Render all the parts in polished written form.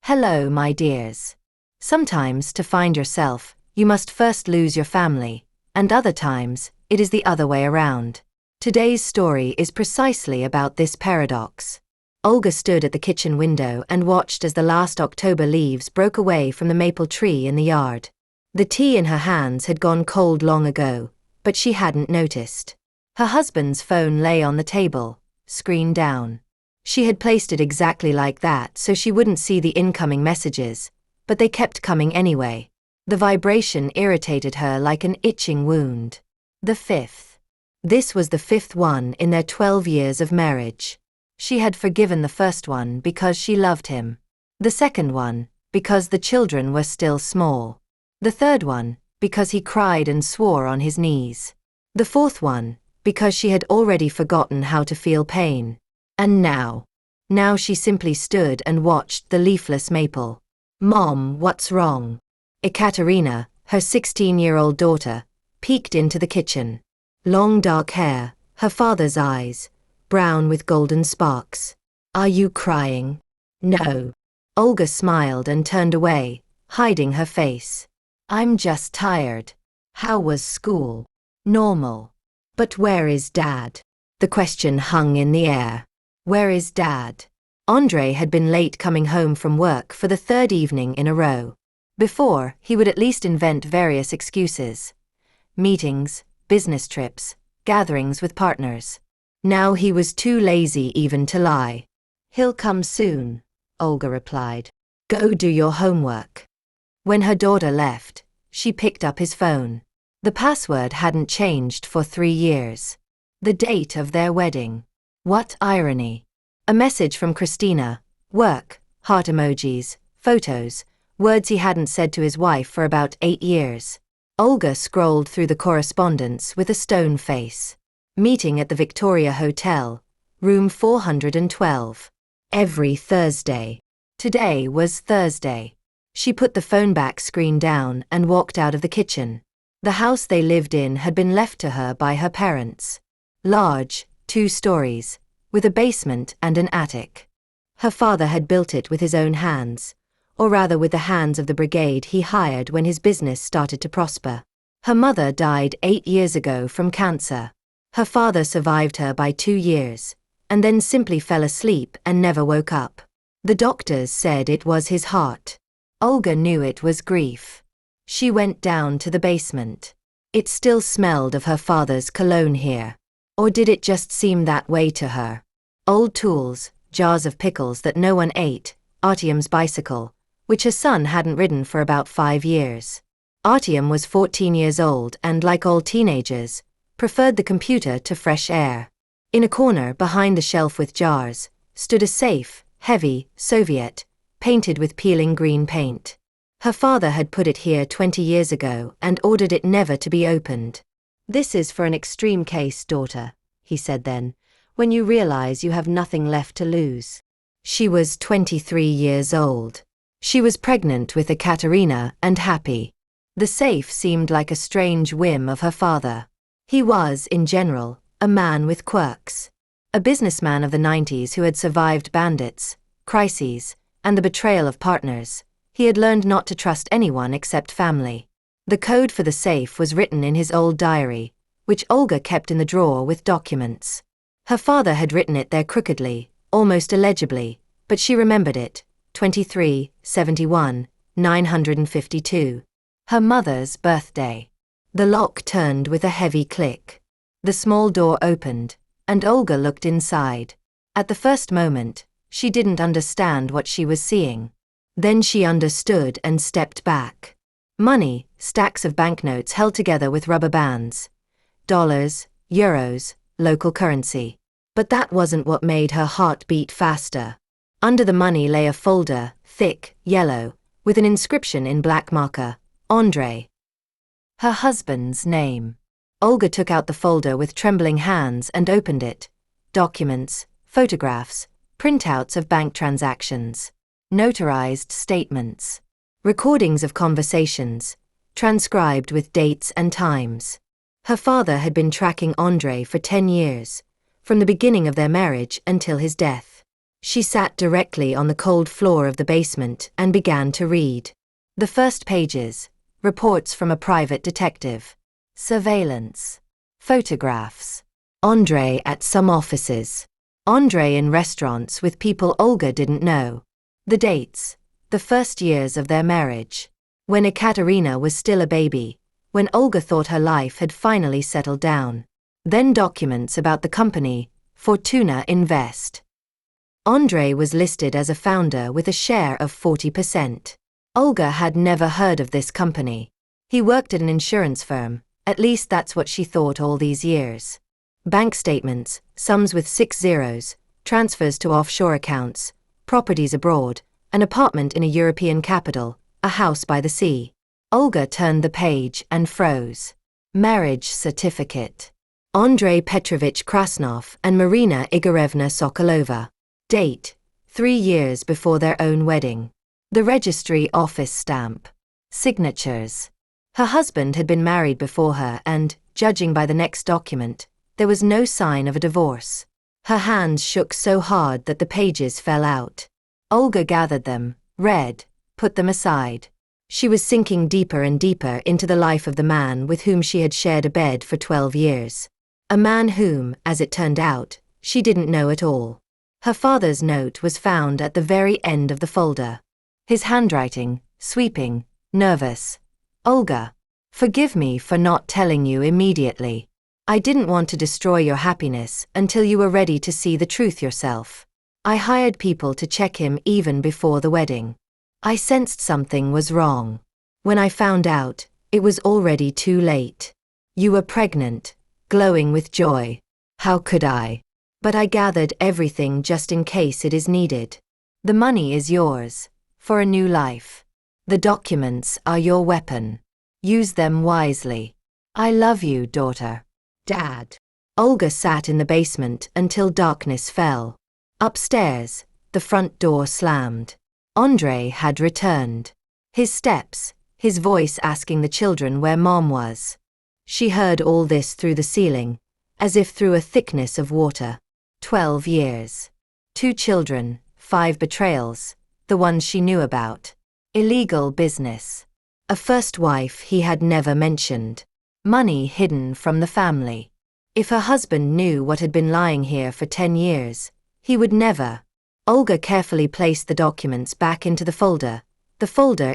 Hello, my dears. Sometimes to find yourself, you must first lose your family, and other times, it is the other way around. Today's story is precisely about this paradox. Olga stood at the kitchen window and watched as the last October leaves broke away from the maple tree in the yard. The tea in her hands had gone cold long ago, but she hadn't noticed. Her husband's phone lay on the table, screen down. She had placed it exactly like that so she wouldn't see the incoming messages, but they kept coming anyway. The vibration irritated her like an itching wound. The fifth. This was the fifth one in their 12 years of marriage. She had forgiven the first one because she loved him. The second one, because the children were still small. The third one, because he cried and swore on his knees. The fourth one, because she had already forgotten how to feel pain. And now she simply stood and watched the leafless maple. "Mom, what's wrong?" Ekaterina, her 16-year-old daughter, peeked into the kitchen. Long dark hair, her father's eyes, brown with golden sparks. "Are you crying?" "No." Olga smiled and turned away, hiding her face. "I'm just tired." "How was school?" "Normal." "But where is Dad?" The question hung in the air. Where is Dad? Andre had been late coming home from work for the third evening in a row. Before, he would at least invent various excuses. Meetings, business trips, gatherings with partners. Now he was too lazy even to lie. "He'll come soon," Olga replied. "Go do your homework." When her daughter left, she picked up his phone. The password hadn't changed for 3 years. The date of their wedding. What irony. A message from Christina, work, heart emojis, photos, words he hadn't said to his wife for about 8 years. Olga scrolled through the correspondence with a stone face. Meeting at the Victoria Hotel, room 412. Every Thursday. Today was Thursday. She put the phone back screen down and walked out of the kitchen. The house they lived in had been left to her by her parents. Large, 2 stories, with a basement and an attic. Her father had built it with his own hands, or rather with the hands of the brigade he hired when his business started to prosper. Her mother died 8 years ago from cancer. Her father survived her by 2 years, and then simply fell asleep and never woke up. The doctors said it was his heart. Olga knew it was grief. She went down to the basement. It still smelled of her father's cologne here. Or did it just seem that way to her? Old tools, jars of pickles that no one ate, Artyom's bicycle, which her son hadn't ridden for about 5 years. Artyom was 14 years old and, like all teenagers, preferred the computer to fresh air. In a corner behind the shelf with jars, stood a safe, heavy, Soviet, painted with peeling green paint. Her father had put it here 20 years ago and ordered it never to be opened. "This is for an extreme case, daughter," he said then, "when you realize you have nothing left to lose." She was 23 years old. She was pregnant with Ekaterina and happy. The safe seemed like a strange whim of her father. He was, in general, a man with quirks. A businessman of the 90s who had survived bandits, crises, and the betrayal of partners, he had learned not to trust anyone except family. The code for the safe was written in his old diary, which Olga kept in the drawer with documents. Her father had written it there crookedly, almost illegibly, but she remembered it, 23/71, 952. Her mother's birthday. The lock turned with a heavy click. The small door opened, and Olga looked inside. At the first moment, she didn't understand what she was seeing. Then she understood and stepped back. Money, stacks of banknotes held together with rubber bands. Dollars, euros, local currency. But that wasn't what made her heart beat faster. Under the money lay a folder, thick, yellow, with an inscription in black marker, Andre. Her husband's name. Olga took out the folder with trembling hands and opened it. Documents, photographs, printouts of bank transactions. Notarized statements. Recordings of conversations, transcribed with dates and times. Her father had been tracking Andre for 10 years, from the beginning of their marriage until his death. She sat directly on the cold floor of the basement and began to read. The first pages: reports from a private detective. Surveillance. Photographs. Andre at some offices. Andre in restaurants with people Olga didn't know. The dates. The first years of their marriage. When Ekaterina was still a baby. When Olga thought her life had finally settled down. Then documents about the company, Fortuna Invest. Andre was listed as a founder with a share of 40%. Olga had never heard of this company. He worked at an insurance firm, at least that's what she thought all these years. Bank statements, sums with 6 zeros, transfers to offshore accounts, properties abroad, an apartment in a European capital, a house by the sea. Olga turned the page and froze. Marriage certificate. Andrei Petrovich Krasnov and Marina Igorevna Sokolova. Date: 3 years before their own wedding. The registry office stamp. Signatures. Her husband had been married before her and, judging by the next document, there was no sign of a divorce. Her hands shook so hard that the pages fell out. Olga gathered them, read, put them aside. She was sinking deeper and deeper into the life of the man with whom she had shared a bed for 12 years. A man whom, as it turned out, she didn't know at all. Her father's note was found at the very end of the folder. His handwriting, sweeping, nervous. Olga, forgive me for not telling you immediately. I didn't want to destroy your happiness until you were ready to see the truth yourself. I hired people to check him even before the wedding. I sensed something was wrong. When I found out, it was already too late. You were pregnant, glowing with joy. How could I? But I gathered everything just in case it is needed. The money is yours, for a new life. The documents are your weapon. Use them wisely. I love you, daughter. Dad. Olga sat in the basement until darkness fell. Upstairs, the front door slammed. Andre had returned. His steps, his voice asking the children where Mom was. She heard all this through the ceiling, as if through a thickness of water. 12 years. 2 children, 5 betrayals, the ones she knew about. Illegal business. A first wife he had never mentioned. Money hidden from the family. If her husband knew what had been lying here for 10 years, he would never. Olga carefully placed the documents back into the folder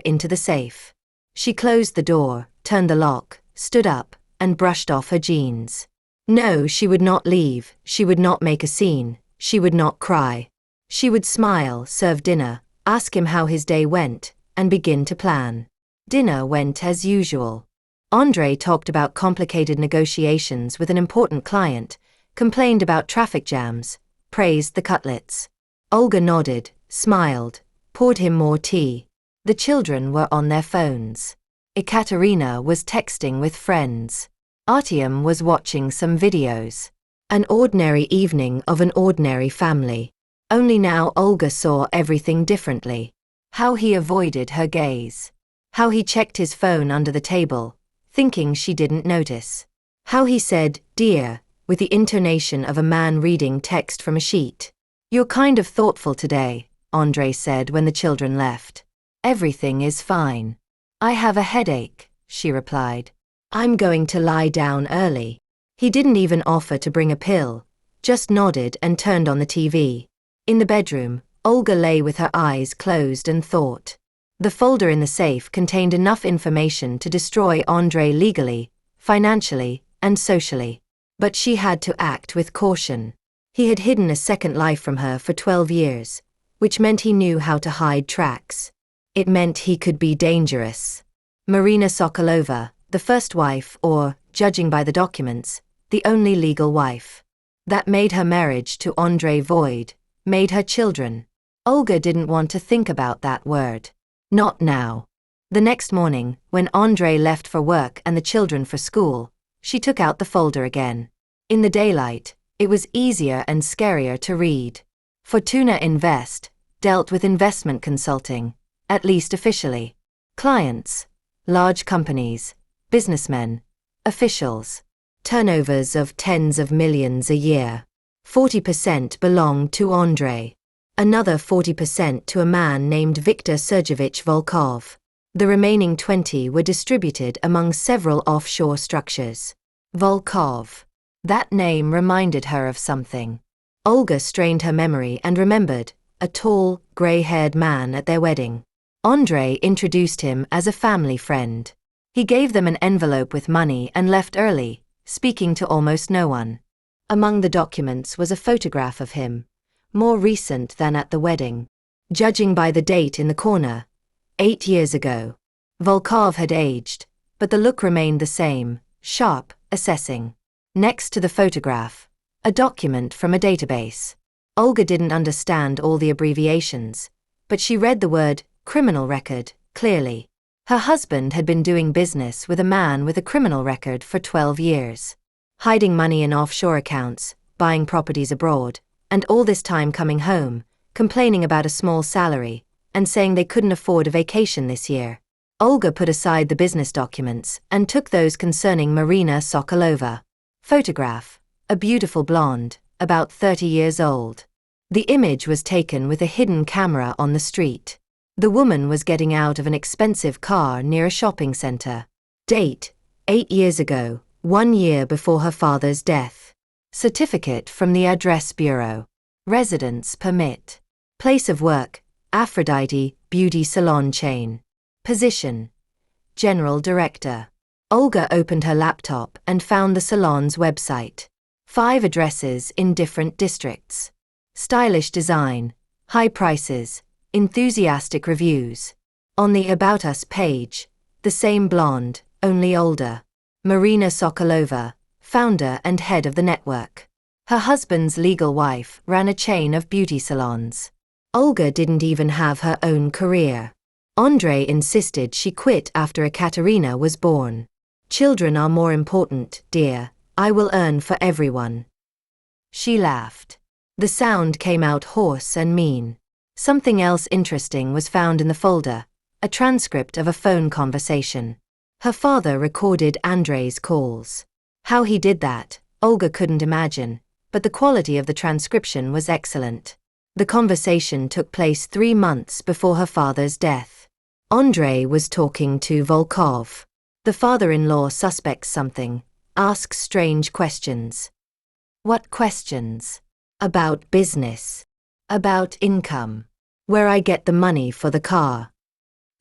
into the safe. She closed the door, turned the lock, stood up, and brushed off her jeans. No, she would not leave, she would not make a scene, she would not cry. She would smile, serve dinner, ask him how his day went, and begin to plan. Dinner went as usual. Andre talked about complicated negotiations with an important client, complained about traffic jams, praised the cutlets. Olga nodded, smiled, poured him more tea. The children were on their phones. Ekaterina was texting with friends. Artyom was watching some videos. An ordinary evening of an ordinary family. Only now Olga saw everything differently. How he avoided her gaze. How he checked his phone under the table, thinking she didn't notice. How he said, "Dear," with the intonation of a man reading text from a sheet. "You're kind of thoughtful today," Andre said when the children left. "Everything is fine." "I have a headache," she replied. "I'm going to lie down early." He didn't even offer to bring a pill, just nodded and turned on the TV. In the bedroom, Olga lay with her eyes closed and thought. The folder in the safe contained enough information to destroy Andre legally, financially, and socially. But she had to act with caution. He had hidden a second life from her for 12 years, which meant he knew how to hide tracks. It meant he could be dangerous. Marina Sokolova, the first wife or, judging by the documents, the only legal wife. That made her marriage to Andre void, made her children. Olga didn't want to think about that word. Not now. The next morning, when Andre left for work and the children for school, she took out the folder again. In the daylight, it was easier and scarier to read. Fortuna Invest dealt with investment consulting, at least officially. Clients, large companies, businessmen, officials. Turnovers of tens of millions a year. 40% belonged to Andre. Another 40% to a man named Viktor Sergeyevich Volkov. The remaining 20 were distributed among several offshore structures. Volkov. That name reminded her of something. Olga strained her memory and remembered a tall, gray-haired man at their wedding. Andrei introduced him as a family friend. He gave them an envelope with money and left early, speaking to almost no one. Among the documents was a photograph of him, more recent than at the wedding. Judging by the date in the corner, 8 years ago. Volkov had aged, but the look remained the same, sharp, assessing. Next to the photograph, a document from a database. Olga didn't understand all the abbreviations, but she read the word criminal record clearly. Her husband had been doing business with a man with a criminal record for 12 years. Hiding money in offshore accounts, buying properties abroad, and all this time coming home, complaining about a small salary, and saying they couldn't afford a vacation this year. Olga put aside the business documents and took those concerning Marina Sokolova. Photograph. A beautiful blonde, about 30 years old. The image was taken with a hidden camera on the street. The woman was getting out of an expensive car near a shopping center. Date: 8 years ago, 1 year before her father's death. Certificate from the Address Bureau. Residence permit. Place of work: Aphrodite Beauty Salon Chain. Position: General Director. Olga opened her laptop and found the salon's website. 5 addresses in different districts. Stylish design, high prices, enthusiastic reviews. On the About Us page, the same blonde, only older. Marina Sokolova, founder and head of the network. Her husband's legal wife ran a chain of beauty salons. Olga didn't even have her own career. Andrei insisted she quit after Ekaterina was born. Children are more important, dear. I will earn for everyone. She laughed. The sound came out hoarse and mean. Something else interesting was found in the folder, a transcript of a phone conversation. Her father recorded Andrei's calls. How he did that, Olga couldn't imagine, but the quality of the transcription was excellent. The conversation took place 3 months before her father's death. Andrei was talking to Volkov. The father-in-law suspects something, asks strange questions. What questions? About business. About income. Where I get the money for the car.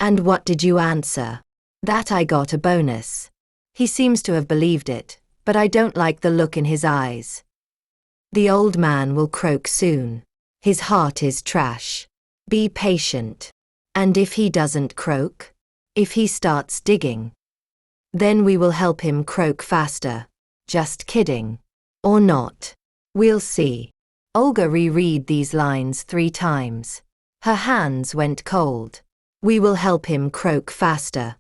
And what did you answer? That I got a bonus. He seems to have believed it, but I don't like the look in his eyes. The old man will croak soon. His heart is trash. Be patient. And if he doesn't croak? If he starts digging? Then we will help him croak faster. Just kidding. Or not. We'll see. Olga reread these lines 3 times. Her hands went cold. We will help him croak faster.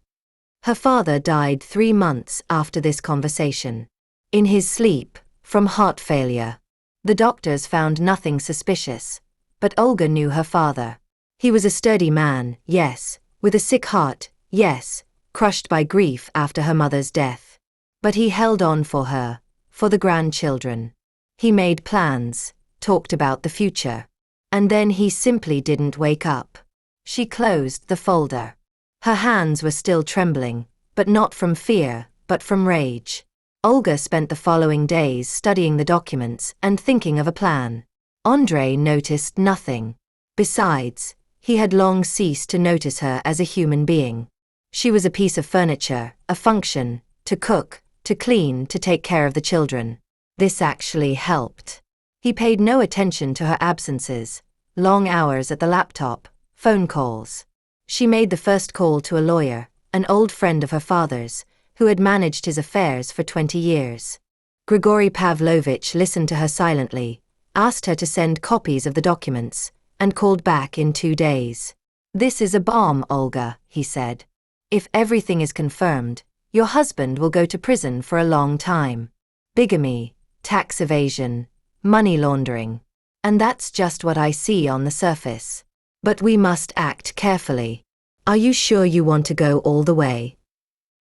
Her father died 3 months after this conversation. In his sleep, from heart failure. The doctors found nothing suspicious, but Olga knew her father. He was a sturdy man, yes, with a sick heart, yes, crushed by grief after her mother's death. But he held on for her, for the grandchildren. He made plans, talked about the future. And then he simply didn't wake up. She closed the folder. Her hands were still trembling, but not from fear, but from rage. Olga spent the following days studying the documents and thinking of a plan. Andrei noticed nothing. Besides, he had long ceased to notice her as a human being. She was a piece of furniture, a function, to cook, to clean, to take care of the children. This actually helped. He paid no attention to her absences, long hours at the laptop, phone calls. She made the first call to a lawyer, an old friend of her father's, who had managed his affairs for 20 years. Grigory Pavlovich listened to her silently, asked her to send copies of the documents, and called back in 2 days. This is a bomb, Olga, he said. If everything is confirmed, your husband will go to prison for a long time. Bigamy, tax evasion, money laundering. And that's just what I see on the surface. But we must act carefully. Are you sure you want to go all the way?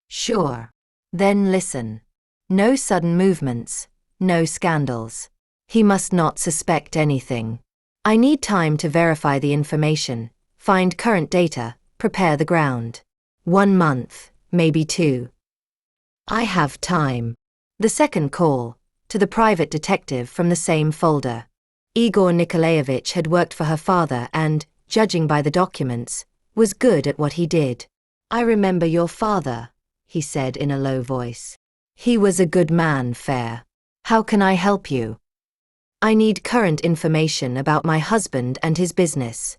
Sure. Then listen. No sudden movements, no scandals. He must not suspect anything. I need time to verify the information, find current data, prepare the ground. 1 month, maybe 2. I have time. The second call, to the private detective from the same folder. Igor Nikolaevich had worked for her father and, judging by the documents, was good at what he did. I remember your father, he said in a low voice. He was a good man, fair. How can I help you? I need current information about my husband and his business.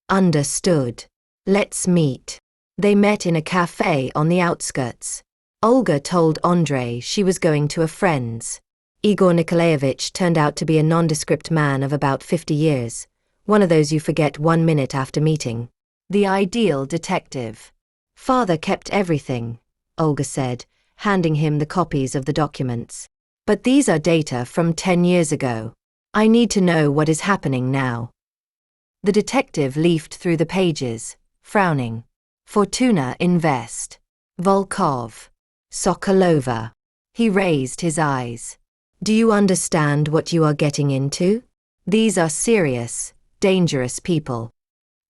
Understood. Let's meet. They met in a cafe on the outskirts. Olga told Andrei she was going to a friend's. Igor Nikolaevich turned out to be a nondescript man of about 50 years, one of those you forget 1 minute after meeting. The ideal detective. Father kept everything, Olga said, handing him the copies of the documents. But these are data from 10 years ago. I need to know what is happening now. The detective leafed through the pages, frowning. Fortuna Invest. Volkov. Sokolova. He raised his eyes. Do you understand what you are getting into? These are serious, dangerous people.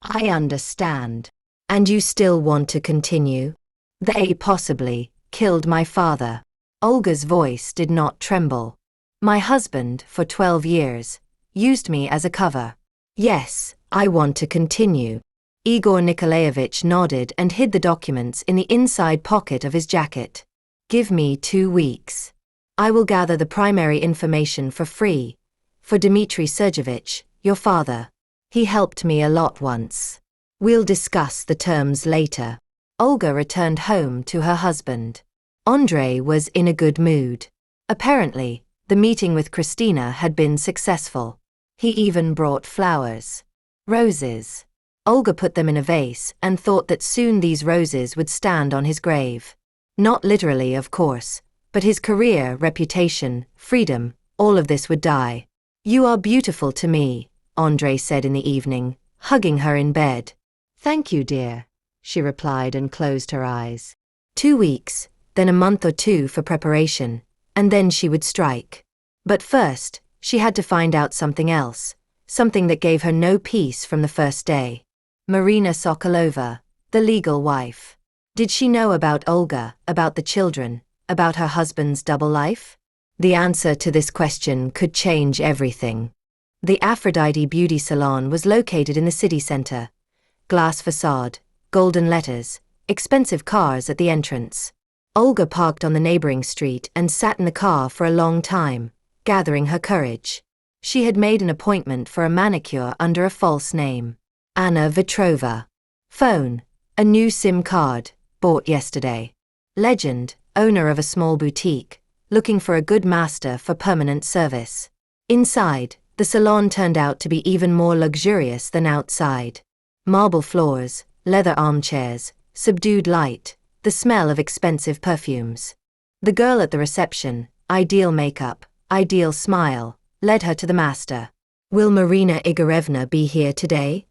I understand. And you still want to continue? They possibly killed my father. Olga's voice did not tremble. My husband, for 12 years, used me as a cover. Yes, I want to continue. Igor Nikolaevich nodded and hid the documents in the inside pocket of his jacket. Give me 2 weeks. I will gather the primary information for free. For Dmitry Sergeyevich, your father. He helped me a lot once. We'll discuss the terms later. Olga returned home to her husband. Andrei was in a good mood. Apparently, the meeting with Christina had been successful. He even brought flowers. Roses. Olga put them in a vase and thought that soon these roses would stand on his grave. Not literally, of course, but his career, reputation, freedom, all of this would die. You are beautiful to me, Andrei said in the evening, hugging her in bed. Thank you, dear, she replied and closed her eyes. 2 weeks, then a month or 2 for preparation, and then she would strike. But first, she had to find out something else, something that gave her no peace from the first day. Marina Sokolova, the legal wife. Did she know about Olga, about the children, about her husband's double life? The answer to this question could change everything. The Aphrodite Beauty Salon was located in the city center. Glass facade, golden letters, expensive cars at the entrance. Olga parked on the neighboring street and sat in the car for a long time, gathering her courage. She had made an appointment for a manicure under a false name. Anna Vetrova. Phone, a new SIM card, bought yesterday. Legend, owner of a small boutique, looking for a good master for permanent service. Inside, the salon turned out to be even more luxurious than outside. Marble floors, leather armchairs, subdued light, the smell of expensive perfumes. The girl at the reception, ideal makeup, ideal smile, led her to the master. Will Marina Igorevna be here today?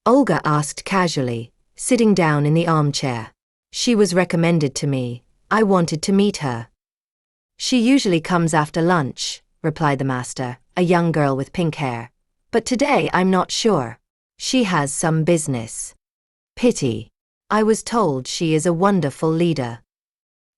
Olga asked casually, sitting down in the armchair. She was recommended to me. I wanted to meet her. She usually comes after lunch, replied the master, a young girl with pink hair. But today I'm not sure. She has some business. Pity. I was told she is a wonderful leader.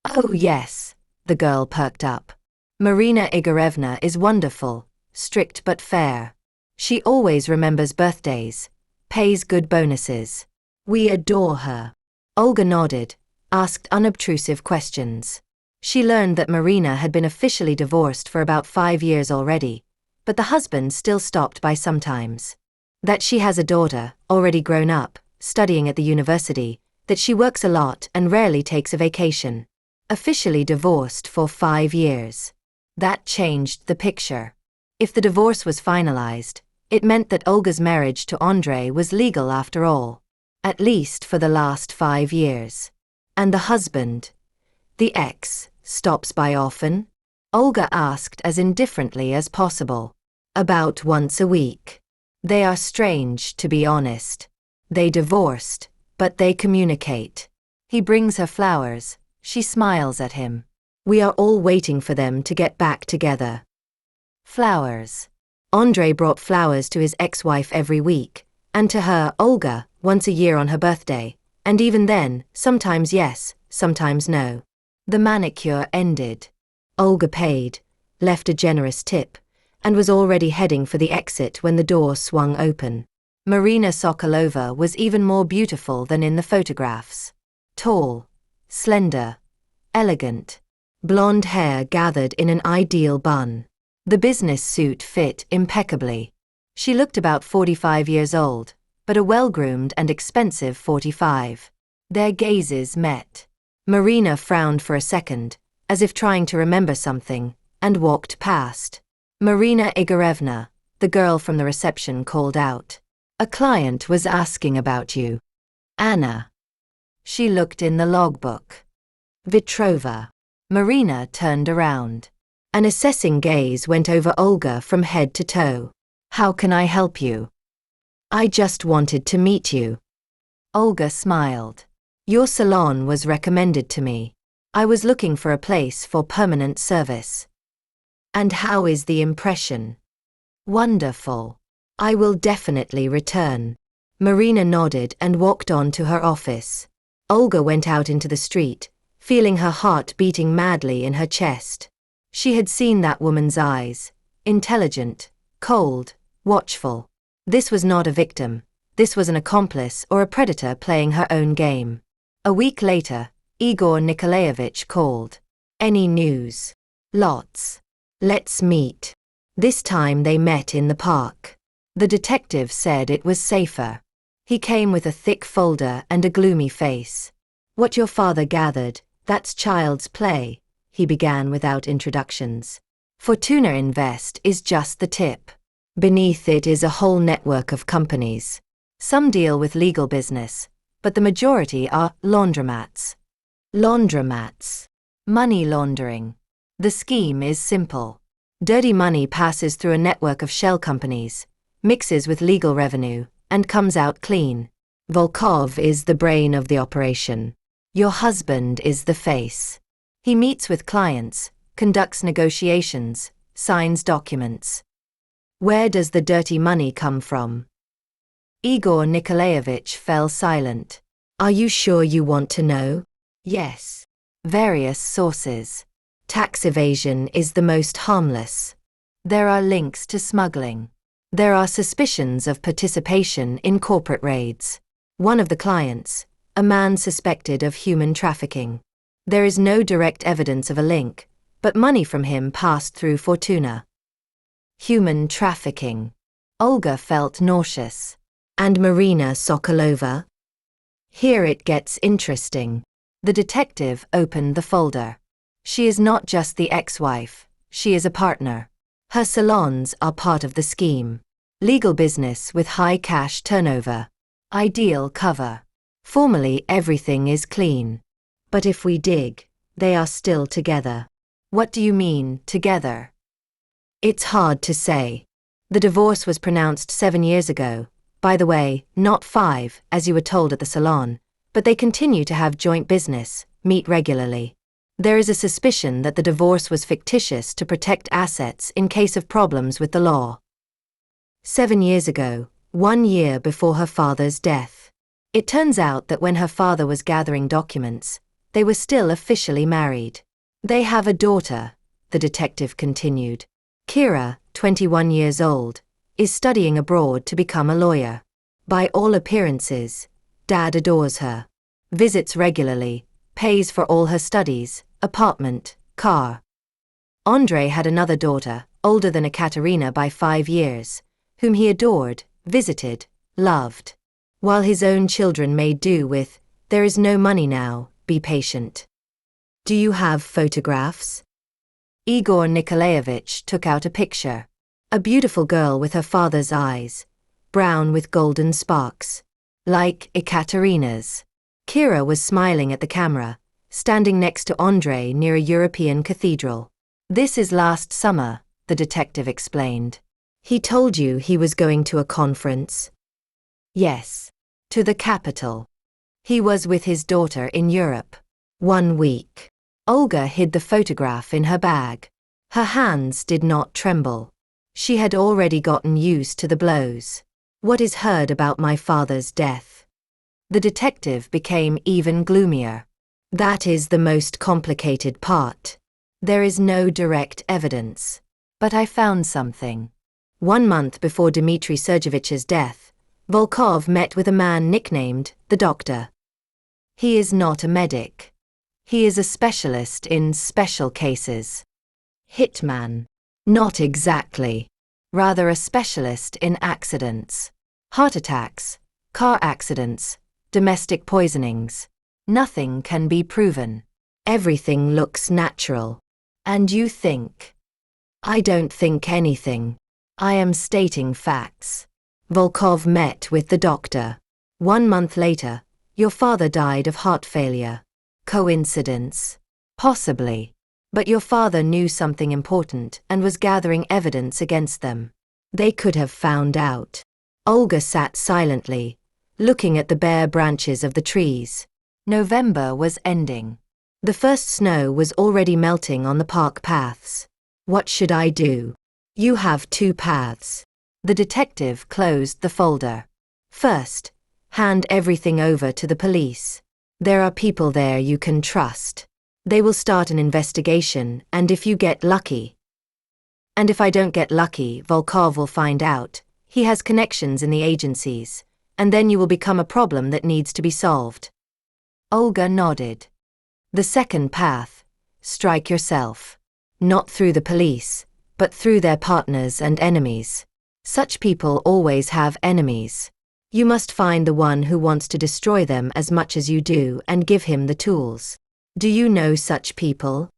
Oh yes, the girl perked up. Marina Igorevna is wonderful, strict but fair. She always remembers birthdays, pays good bonuses. We adore her. Olga nodded, asked unobtrusive questions. She learned that Marina had been officially divorced for about 5 years already, but the husband still stopped by sometimes. That she has a daughter, already grown up, studying at the university, that she works a lot and rarely takes a vacation. Officially divorced for 5 years. That changed the picture. If the divorce was finalized, it meant that Olga's marriage to Andrei was legal after all. At least for the last 5 years. And the husband, the ex, stops by often? Olga asked as indifferently as possible. About once a week. They are strange, to be honest. They divorced, but they communicate. He brings her flowers, she smiles at him. We are all waiting for them to get back together. Flowers. Andrei brought flowers to his ex-wife every week, and to her, Olga, once a year on her birthday, and even then, sometimes yes, sometimes no. The manicure ended. Olga paid, left a generous tip, and was already heading for the exit when the door swung open. Marina Sokolova was even more beautiful than in the photographs. Tall, slender, elegant. Blonde hair gathered in an ideal bun. The business suit fit impeccably. She looked about 45 years old, but a well-groomed and expensive 45. Their gazes met. Marina frowned for a second, as if trying to remember something, and walked past. Marina Igorevna, the girl from the reception, called out. A client was asking about you. Anna. She looked in the logbook. Vitrova. Marina turned around. An assessing gaze went over Olga from head to toe. How can I help you? I just wanted to meet you. Olga smiled. Your salon was recommended to me. I was looking for a place for permanent service. And how is the impression? Wonderful. I will definitely return. Marina nodded and walked on to her office. Olga went out into the street, feeling her heart beating madly in her chest. She had seen that woman's eyes, intelligent, cold, watchful. This was not a victim. This was an accomplice or a predator playing her own game. A week later, Igor Nikolaevich called. Any news? Lots. Let's meet. This time they met in the park. The detective said it was safer. He came with a thick folder and a gloomy face. What your father gathered, that's child's play, he began without introductions. Fortuna Invest is just the tip. Beneath it is a whole network of companies. Some deal with legal business, but the majority are laundromats. Laundromats. Money laundering. The scheme is simple. Dirty money passes through a network of shell companies, mixes with legal revenue, and comes out clean. Volkov is the brain of the operation. Your husband is the face. He meets with clients, conducts negotiations, signs documents. Where does the dirty money come from? Igor Nikolaevich fell silent. Are you sure you want to know? Yes. Various sources. Tax evasion is the most harmless. There are links to smuggling. There are suspicions of participation in corporate raids. One of the clients, a man suspected of human trafficking. There is no direct evidence of a link, but money from him passed through Fortuna. Human trafficking. Olga felt nauseous. And Marina Sokolova? Here it gets interesting. The detective opened the folder. She is not just the ex-wife, she is a partner. Her salons are part of the scheme. Legal business with high cash turnover. Ideal cover. Formally everything is clean. But if we dig, they are still together. What do you mean, together? It's hard to say. The divorce was pronounced 7 years ago. By the way, not 5, as you were told at the salon, but they continue to have joint business, meet regularly. There is a suspicion that the divorce was fictitious to protect assets in case of problems with the law. 7 years ago, 1 year before her father's death. It turns out that when her father was gathering documents, they were still officially married. They have a daughter, the detective continued. Kira, 21 years old, is studying abroad to become a lawyer. By all appearances, Dad adores her. Visits regularly, pays for all her studies, apartment, car. Andrei had another daughter, older than Ekaterina by 5 years, whom he adored, visited, loved. While his own children made do with, there is no money now, be patient. Do you have photographs? Igor Nikolaevich took out a picture. A beautiful girl with her father's eyes, brown with golden sparks. Like Ekaterina's. Kira was smiling at the camera, standing next to Andrei near a European cathedral. This is last summer, the detective explained. He told you he was going to a conference? Yes. To the capital. He was with his daughter in Europe. 1 week. Olga hid the photograph in her bag. Her hands did not tremble. She had already gotten used to the blows. What is heard about my father's death? The detective became even gloomier. That is the most complicated part. There is no direct evidence. But I found something. 1 month before Dmitry Sergeevich's death, Volkov met with a man nicknamed the Doctor. He is not a medic. He is a specialist in special cases. Hitman. Not exactly. Rather a specialist in accidents. Heart attacks, car accidents, domestic poisonings. Nothing can be proven. Everything looks natural. And you think? I don't think anything. I am stating facts. Volkov met with the doctor. 1 month later, your father died of heart failure. Coincidence? Possibly. But your father knew something important and was gathering evidence against them. They could have found out. Olga sat silently, looking at the bare branches of the trees. November was ending. The first snow was already melting on the park paths. What should I do? You have 2 paths. The detective closed the folder. First, hand everything over to the police. There are people there you can trust. They will start an investigation, and if you get lucky. And if I don't get lucky, Volkov will find out. He has connections in the agencies, and then you will become a problem that needs to be solved. Olga nodded. The second path, strike yourself. Not through the police, but through their partners and enemies. Such people always have enemies. You must find the one who wants to destroy them as much as you do and give him the tools. Do you know such people?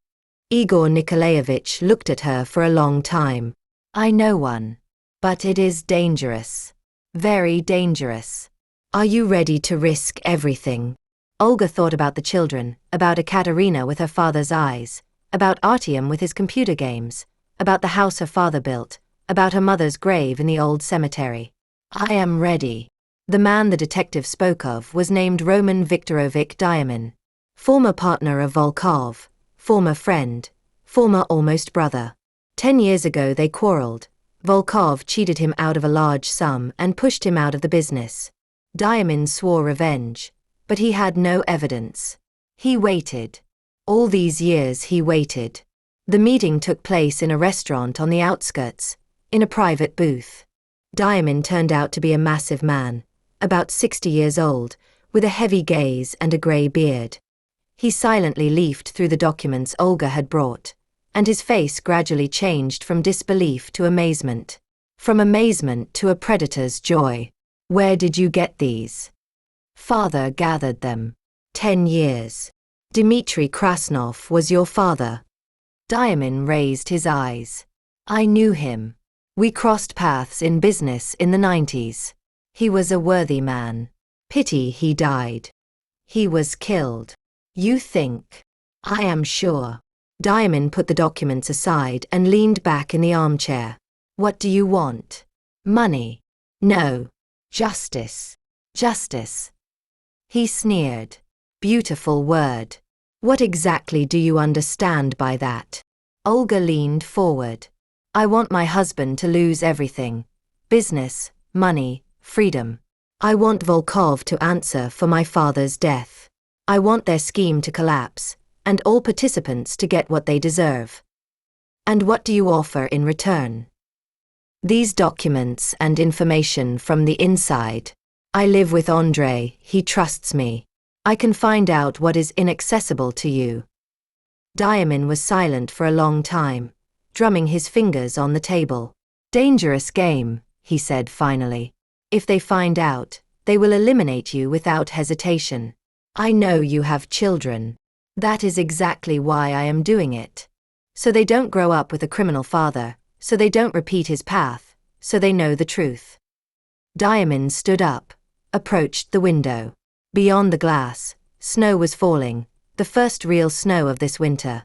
Igor Nikolaevich looked at her for a long time. I know one. But it is dangerous. Very dangerous. Are you ready to risk everything? Olga thought about the children, about Ekaterina with her father's eyes, about Artyom with his computer games, about the house her father built, about her mother's grave in the old cemetery. I am ready. The man the detective spoke of was named Roman Viktorovich Diamin, former partner of Volkov, former friend, former almost brother. 10 years ago they quarreled. Volkov cheated him out of a large sum and pushed him out of the business. Diamin swore revenge, but he had no evidence. He waited. All these years he waited. The meeting took place in a restaurant on the outskirts, in a private booth. Diamin turned out to be a massive man, about 60 years old, with a heavy gaze and a grey beard. He silently leafed through the documents Olga had brought, and his face gradually changed from disbelief to amazement. From amazement to a predator's joy. Where did you get these? Father gathered them. 10 years. Dmitry Krasnov was your father. Diamin raised his eyes. I knew him. We crossed paths in business in the 90s. He was a worthy man. Pity he died. He was killed. You think? I am sure. Diamin put the documents aside and leaned back in the armchair. What do you want? Money? No. Justice. Justice. He sneered. Beautiful word. What exactly do you understand by that? Olga leaned forward. I want my husband to lose everything. Business, money, freedom. I want Volkov to answer for my father's death. I want their scheme to collapse, and all participants to get what they deserve. And what do you offer in return? These documents and information from the inside. I live with Andrei, he trusts me. I can find out what is inaccessible to you. Diamin was silent for a long time, drumming his fingers on the table. Dangerous game, he said finally. If they find out, they will eliminate you without hesitation. I know you have children. That is exactly why I am doing it. So they don't grow up with a criminal father, so they don't repeat his path, so they know the truth. Diamin stood up, approached the window. Beyond the glass, snow was falling, the first real snow of this winter.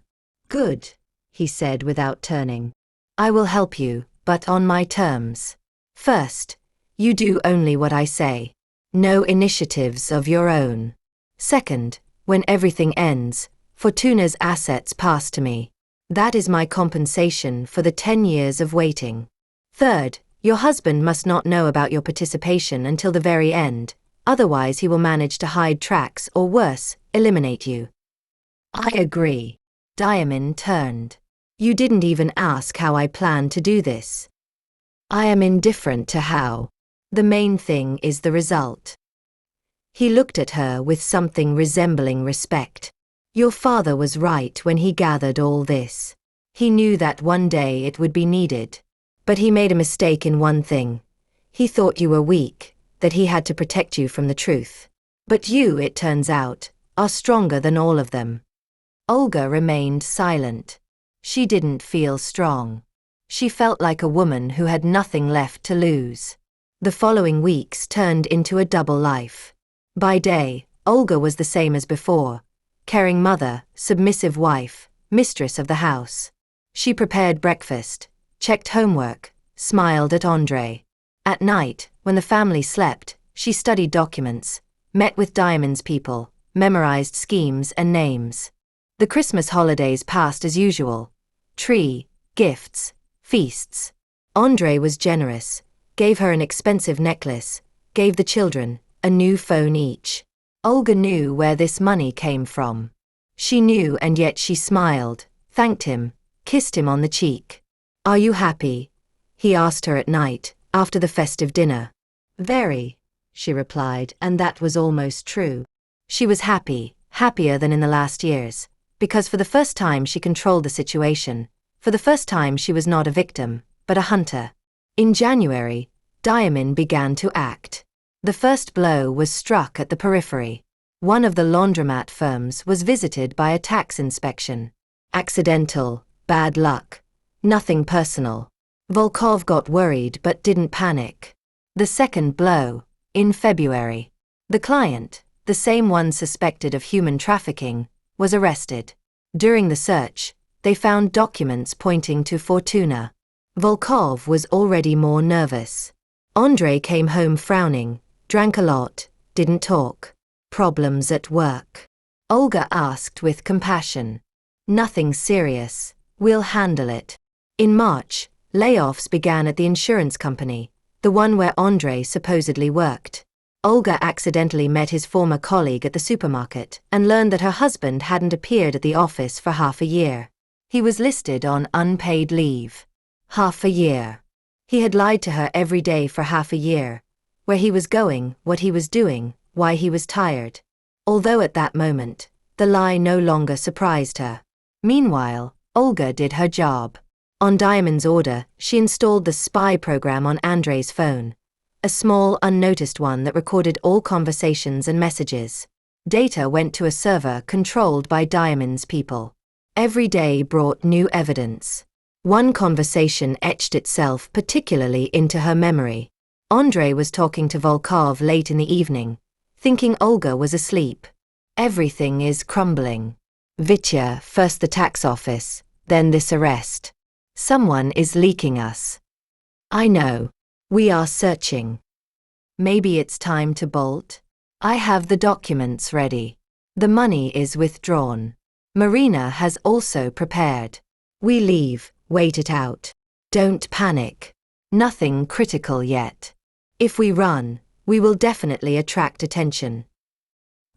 Good, he said without turning. I will help you, but on my terms. First, you do only what I say. No initiatives of your own. Second, when everything ends, Fortuna's assets pass to me. That is my compensation for the 10 years of waiting. Third, your husband must not know about your participation until the very end, otherwise he will manage to hide tracks or worse, eliminate you. I agree. Diamond turned. You didn't even ask how I plan to do this. I am indifferent to how. The main thing is the result. He looked at her with something resembling respect. Your father was right when he gathered all this. He knew that one day it would be needed. But he made a mistake in one thing. He thought you were weak, that he had to protect you from the truth. But you, it turns out, are stronger than all of them. Olga remained silent. She didn't feel strong. She felt like a woman who had nothing left to lose. The following weeks turned into a double life. By day, Olga was the same as before. Caring mother, submissive wife, mistress of the house. She prepared breakfast, checked homework, smiled at Andrei. At night, when the family slept, she studied documents, met with Diamond's people, memorized schemes and names. The Christmas holidays passed as usual. Tree, gifts, feasts. Andrei was generous, gave her an expensive necklace, gave the children a new phone each. Olga knew where this money came from. She knew, and yet she smiled, thanked him, kissed him on the cheek. Are you happy? He asked her at night, after the festive dinner. Very, she replied, and that was almost true. She was happy, happier than in the last years, because for the first time she controlled the situation. For the first time she was not a victim, but a hunter. In January, Diamond began to act. The first blow was struck at the periphery. One of the laundromat firms was visited by a tax inspection. Accidental, bad luck. Nothing personal. Volkov got worried but didn't panic. The second blow, in February. The client, the same one suspected of human trafficking, was arrested. During the search, they found documents pointing to Fortuna. Volkov was already more nervous. Andrei came home frowning, drank a lot, didn't talk. Problems at work? Olga asked with compassion. Nothing serious, we'll handle it. In March, layoffs began at the insurance company, the one where Andrei supposedly worked. Olga accidentally met his former colleague at the supermarket and learned that her husband hadn't appeared at the office for half a year. He was listed on unpaid leave. Half a year. He had lied to her every day for half a year. Where he was going, what he was doing, why he was tired. Although at that moment, the lie no longer surprised her. Meanwhile, Olga did her job. On Diamond's order, she installed the spy program on Andrei's phone. A small, unnoticed one that recorded all conversations and messages. Data went to a server controlled by Diamond's people. Every day brought new evidence. One conversation etched itself particularly into her memory. Andrei was talking to Volkov late in the evening, thinking Olga was asleep. Everything is crumbling. Vitya, first the tax office, then this arrest. Someone is leaking us. I know. We are searching. Maybe it's time to bolt? I have the documents ready. The money is withdrawn. Marina has also prepared. We leave, wait it out. Don't panic. Nothing critical yet. If we run, we will definitely attract attention.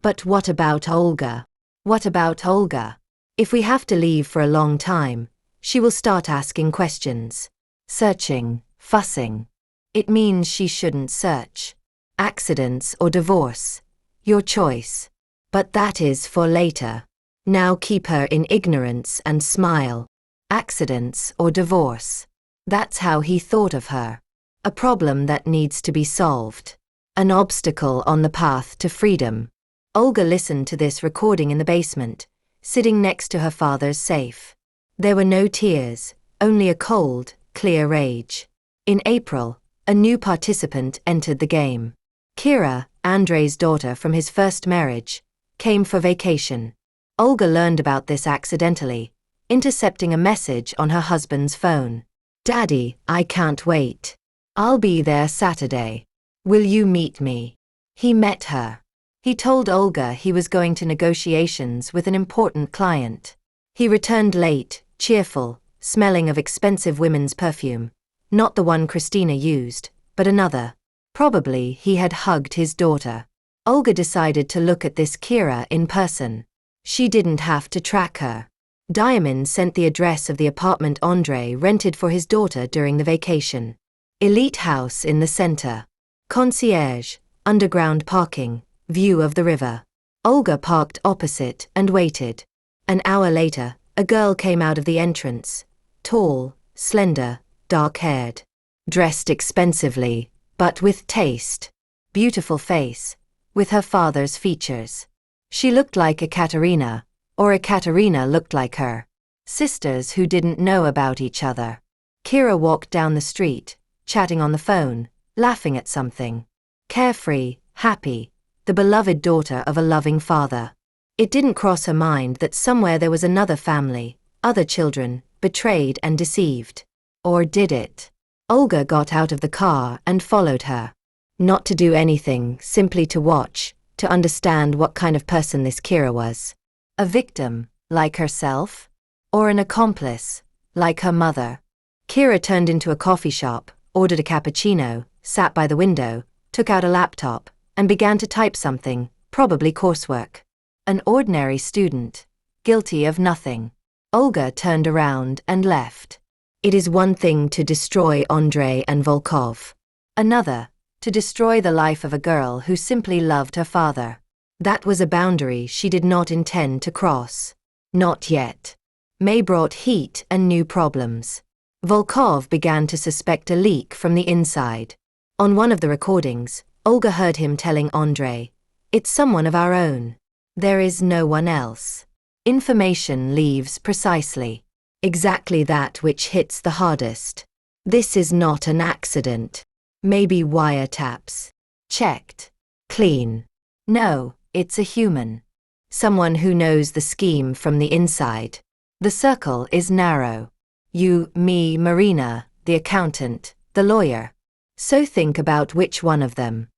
But what about Olga? What about Olga? If we have to leave for a long time, she will start asking questions. Searching, fussing. It means she shouldn't search. Accidents or divorce. Your choice. But that is for later. Now keep her in ignorance and smile. Accidents or divorce. That's how he thought of her. A problem that needs to be solved. An obstacle on the path to freedom. Olga listened to this recording in the basement, sitting next to her father's safe. There were no tears, only a cold, clear rage. In April, a new participant entered the game. Kira, Andrei's daughter from his first marriage, came for vacation. Olga learned about this accidentally, intercepting a message on her husband's phone. Daddy, I can't wait. I'll be there Saturday. Will you meet me? He met her. He told Olga he was going to negotiations with an important client. He returned late, cheerful, smelling of expensive women's perfume. Not the one Christina used, but another. Probably he had hugged his daughter. Olga decided to look at this Kira in person. She didn't have to track her. Diamond sent the address of the apartment Andre rented for his daughter during the vacation. Elite house in the center. Concierge, underground parking, view of the river. Olga parked opposite and waited. An hour later, a girl came out of the entrance. Tall, slender, dark-haired. Dressed expensively, but with taste. Beautiful face, with her father's features. She looked like Ekaterina, or Ekaterina looked like her. Sisters who didn't know about each other. Kira walked down the street, chatting on the phone, laughing at something. Carefree, happy, the beloved daughter of a loving father. It didn't cross her mind that somewhere there was another family, other children, betrayed and deceived. Or did it? Olga got out of the car and followed her. Not to do anything, simply to watch, to understand what kind of person this Kira was. A victim, like herself? Or an accomplice, like her mother? Kira turned into a coffee shop, ordered a cappuccino, sat by the window, took out a laptop, and began to type something, probably coursework. An ordinary student, guilty of nothing. Olga turned around and left. It is one thing to destroy Andrei and Volkov. Another, to destroy the life of a girl who simply loved her father. That was a boundary she did not intend to cross. Not yet. May brought heat and new problems. Volkov began to suspect a leak from the inside. On one of the recordings, Olga heard him telling Andrei, "It's someone of our own. There is no one else." Information leaves precisely. Exactly that which hits the hardest. This is not an accident. Maybe wiretaps. Checked. Clean. No, it's a human. Someone who knows the scheme from the inside. The circle is narrow. You, me, Marina, the accountant, the lawyer. So think about which one of them.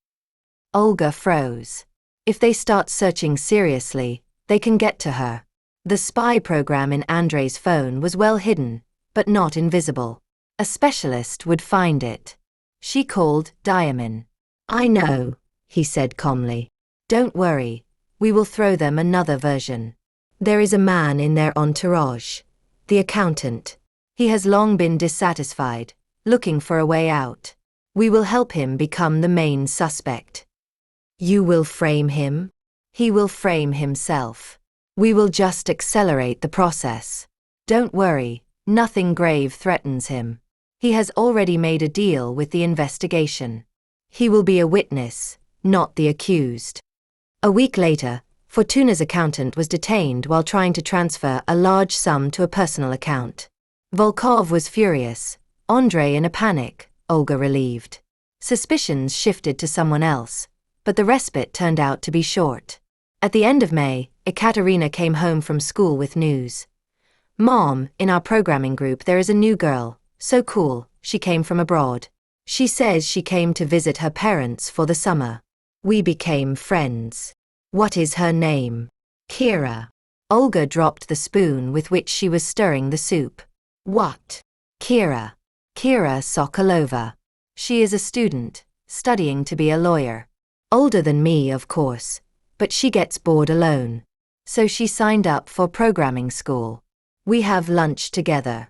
Olga froze. If they start searching seriously, they can get to her. The spy program in Andrei's phone was well hidden, but not invisible. A specialist would find it. She called Diamond. "I know," he said calmly. "Don't worry, we will throw them another version. There is a man in their entourage. The accountant. He has long been dissatisfied, looking for a way out. We will help him become the main suspect." "You will frame him?" "He will frame himself. We will just accelerate the process. Don't worry, nothing grave threatens him. He has already made a deal with the investigation. He will be a witness, not the accused." A week later, Fortuna's accountant was detained while trying to transfer a large sum to a personal account. Volkov was furious, Andrei in a panic, Olga relieved. Suspicions shifted to someone else, but the respite turned out to be short. At the end of May, Ekaterina came home from school with news. "Mom, in our programming group there is a new girl, so cool, she came from abroad. She says she came to visit her parents for the summer. We became friends. What is her name?" "Kira." Olga dropped the spoon with which she was stirring the soup. "What?" "Kira. Kira Sokolova. She is a student, studying to be a lawyer. Older than me, of course, but she gets bored alone. So she signed up for programming school. We have lunch together."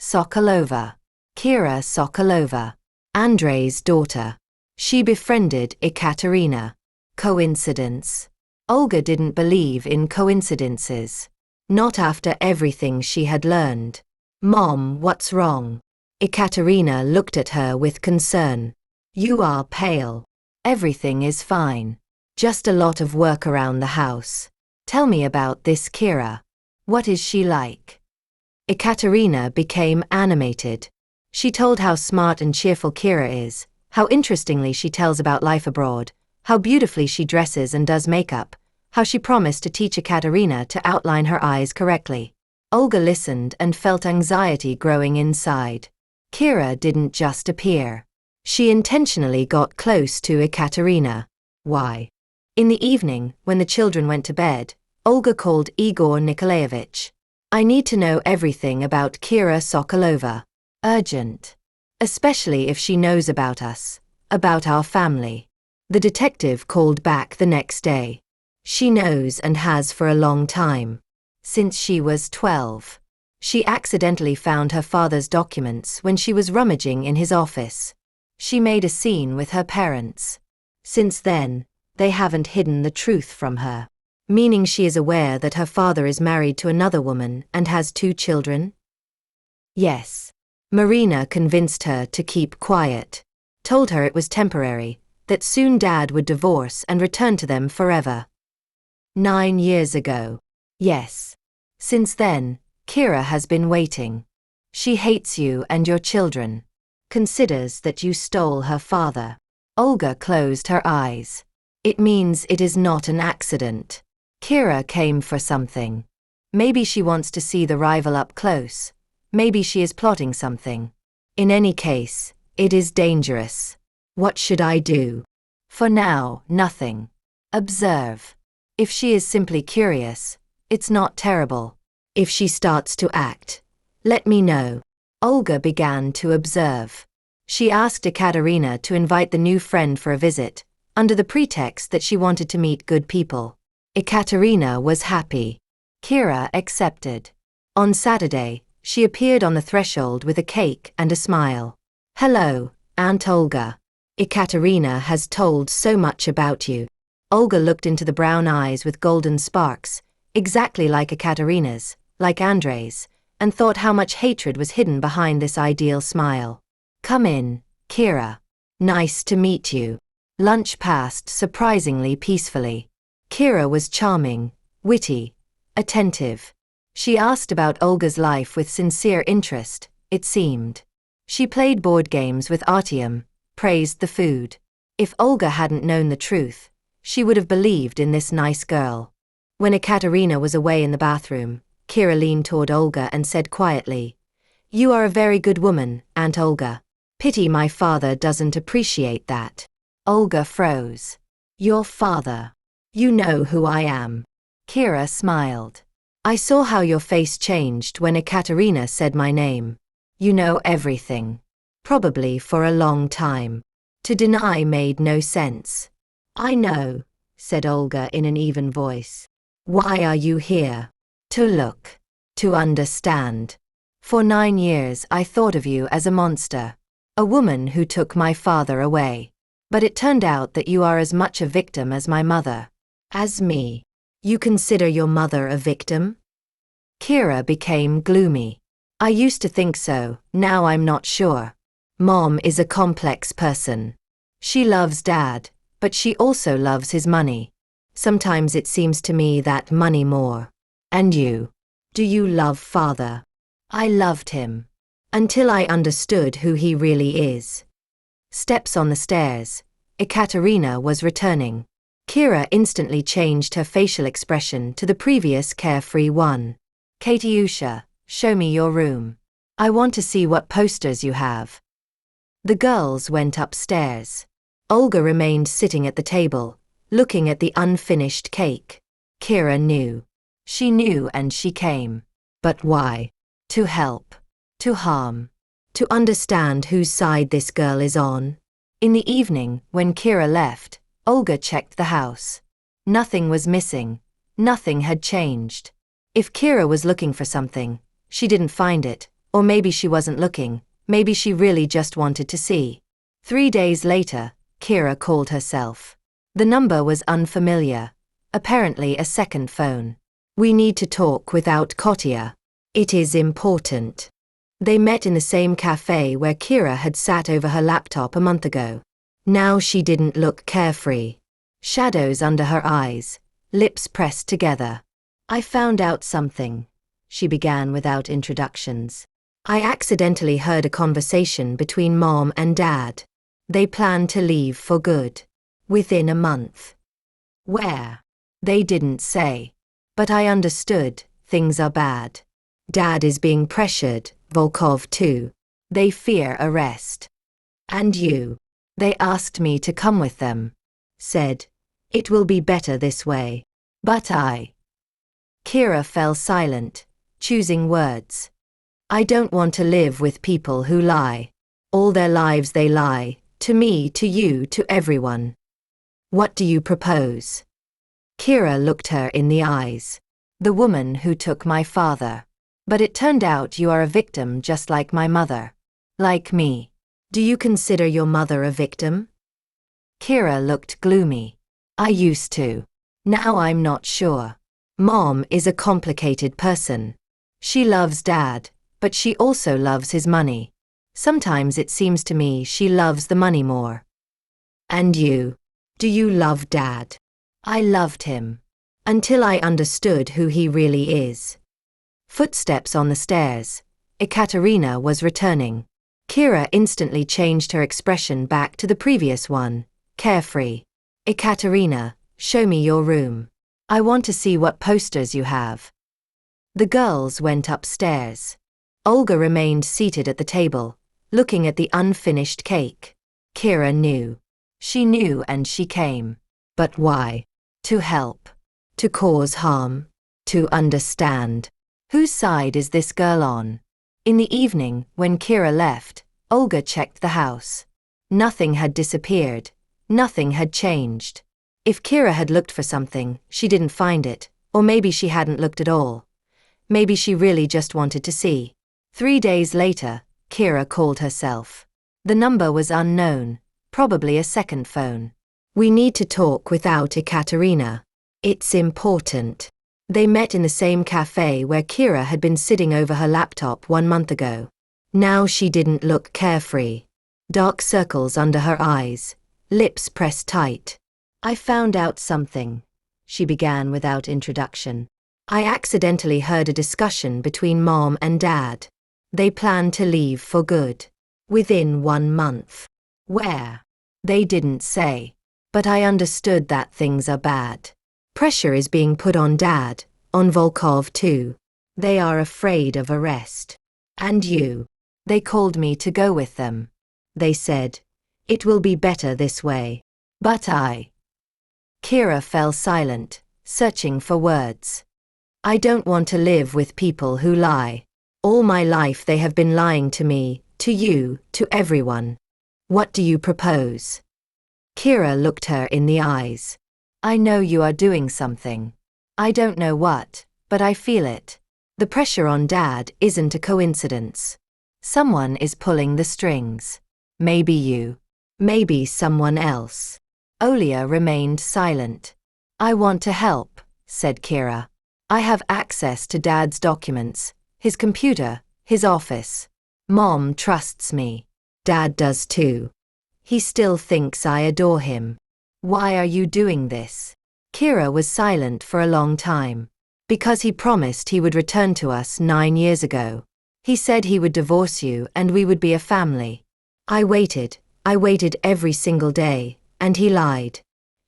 Sokolova. Kira Sokolova. Andrei's daughter. She befriended Ekaterina. Coincidence? Olga didn't believe in coincidences. Not after everything she had learned. "Mom, what's wrong?" Ekaterina looked at her with concern. "You are pale." "Everything is fine. Just a lot of work around the house. Tell me about this Kira. What is she like?" Ekaterina became animated. She told how smart and cheerful Kira is, how interestingly she tells about life abroad, how beautifully she dresses and does makeup, how she promised to teach Ekaterina to outline her eyes correctly. Olga listened and felt anxiety growing inside. Kira didn't just appear. She intentionally got close to Ekaterina. Why? In the evening, when the children went to bed, Olga called Igor Nikolaevich. "I need to know everything about Kira Sokolova. Urgent." especially if she knows about us, about our family. The detective called back the next day. She knows and has for a long time. Since she was 12. She accidentally found her father's documents when she was rummaging in his office. She made a scene with her parents. Since then, they haven't hidden the truth from her. Meaning she is aware that her father is married to another woman and has 2 children? Yes. Marina convinced her to keep quiet. Told her it was temporary, that soon Dad would divorce and return to them forever. 9 years ago. Yes. Since then, Kira has been waiting. She hates you and your children. Considers that you stole her father. Olga closed her eyes. It means it is not an accident. Kira came for something. Maybe she wants to see the rival up close. Maybe she is plotting something. In any case, it is dangerous. What should I do? For now, nothing. Observe. If she is simply curious, it's not terrible. If she starts to act, let me know. Olga began to observe. She asked Ekaterina to invite the new friend for a visit, under the pretext that she wanted to meet good people. Ekaterina was happy. Kira accepted. On Saturday, she appeared on the threshold with a cake and a smile. Hello, Aunt Olga. Ekaterina has told so much about you. Olga looked into the brown eyes with golden sparks, exactly like Ekaterina's, like Andrei's, and thought how much hatred was hidden behind this ideal smile. Come in, Kira. Nice to meet you. Lunch passed surprisingly peacefully. Kira was charming, witty, attentive. She asked about Olga's life with sincere interest, it seemed. She played board games with Artyom, praised the food. If Olga hadn't known the truth, she would have believed in this nice girl. When Ekaterina was away in the bathroom, Kira leaned toward Olga and said quietly, You are a very good woman, Aunt Olga. Pity my father doesn't appreciate that. Olga froze. Your father. You know who I am. Kira smiled. I saw how your face changed when Ekaterina said my name. You know everything. Probably for a long time. To deny made no sense. I know, said Olga in an even voice. Why are you here? To look. To understand. For 9 years I thought of you as a monster. A woman who took my father away. But it turned out that you are as much a victim as my mother. As me. You consider your mother a victim? Kira became gloomy. I used to think so, now I'm not sure. Mom is a complex person. She loves Dad, but she also loves his money. Sometimes it seems to me that money more. And you? Do you love Father? I loved him. Until I understood who he really is. Steps on the stairs. Ekaterina was returning. Kira instantly changed her facial expression to the previous carefree one. Katyusha, show me your room. I want to see what posters you have. The girls went upstairs. Olga remained sitting at the table, looking at the unfinished cake. Kira knew. She knew and she came. But why? To help. To harm. To understand whose side this girl is on. In the evening, when Kira left, Olga checked the house. Nothing was missing. Nothing had changed. If Kira was looking for something, she didn't find it, or maybe she wasn't looking, maybe she really just wanted to see. 3 days later, Kira called herself. The number was unfamiliar. Apparently a second phone. We need to talk without Kotia. It is important. They met in the same cafe where Kira had sat over her laptop a month ago. Now she didn't look carefree. Shadows under her eyes, lips pressed together. I found out something, she began without introductions. I accidentally heard a conversation between Mom and Dad. They plan to leave for good. Within a month. Where? They didn't say. But I understood, things are bad. Dad is being pressured, Volkov too. They fear arrest. And you? They asked me to come with them. Said, it will be better this way. But I. Kira fell silent, choosing words. I don't want to live with people who lie. All their lives they lie, to me, to you, to everyone. What do you propose? Kira looked her in the eyes. The woman who took my father. But it turned out you are a victim just like my mother. Like me. Do you consider your mother a victim? Kira looked gloomy. I used to. Now I'm not sure. Mom is a complicated person. She loves Dad, but she also loves his money. Sometimes it seems to me she loves the money more. And you? Do you love Dad? I loved him. Until I understood who he really is. Footsteps on the stairs. Ekaterina was returning. Kira instantly changed her expression back to the previous one, carefree. Ekaterina, show me your room. I want to see what posters you have. The girls went upstairs. Olga remained seated at the table, looking at the unfinished cake. Kira knew. She knew and she came. But why? To help. To cause harm. To understand. Whose side is this girl on? In the evening, when Kira left, Olga checked the house. Nothing had disappeared. Nothing had changed. If Kira had looked for something, she didn't find it, or maybe she hadn't looked at all. Maybe she really just wanted to see. 3 days later, Kira called herself. The number was unknown, probably a second phone. We need to talk without Ekaterina. It's important. They met in the same cafe where Kira had been sitting over her laptop 1 month ago. Now she didn't look carefree. Dark circles under her eyes, lips pressed tight. I found out something, she began without introduction. I accidentally heard a discussion between Mom and Dad. They plan to leave for good. Within 1 month. Where? They didn't say. But I understood that things are bad. Pressure is being put on Dad, on Volkov too. They are afraid of arrest. And you. They called me to go with them. They said, it will be better this way. But I. Kira fell silent, searching for words. I don't want to live with people who lie. All my life they have been lying to me, to you, to everyone. What do you propose? Kira looked her in the eyes. I know you are doing something. I don't know what, but I feel it. The pressure on Dad isn't a coincidence. Someone is pulling the strings. Maybe you. Maybe someone else. Olga remained silent. I want to help, said Kira. I have access to Dad's documents, his computer, his office. Mom trusts me. Dad does too. He still thinks I adore him. Why are you doing this? Kira was silent for a long time. Because he promised he would return to us 9 years ago. He said he would divorce you and we would be a family. I waited every single day, and he lied.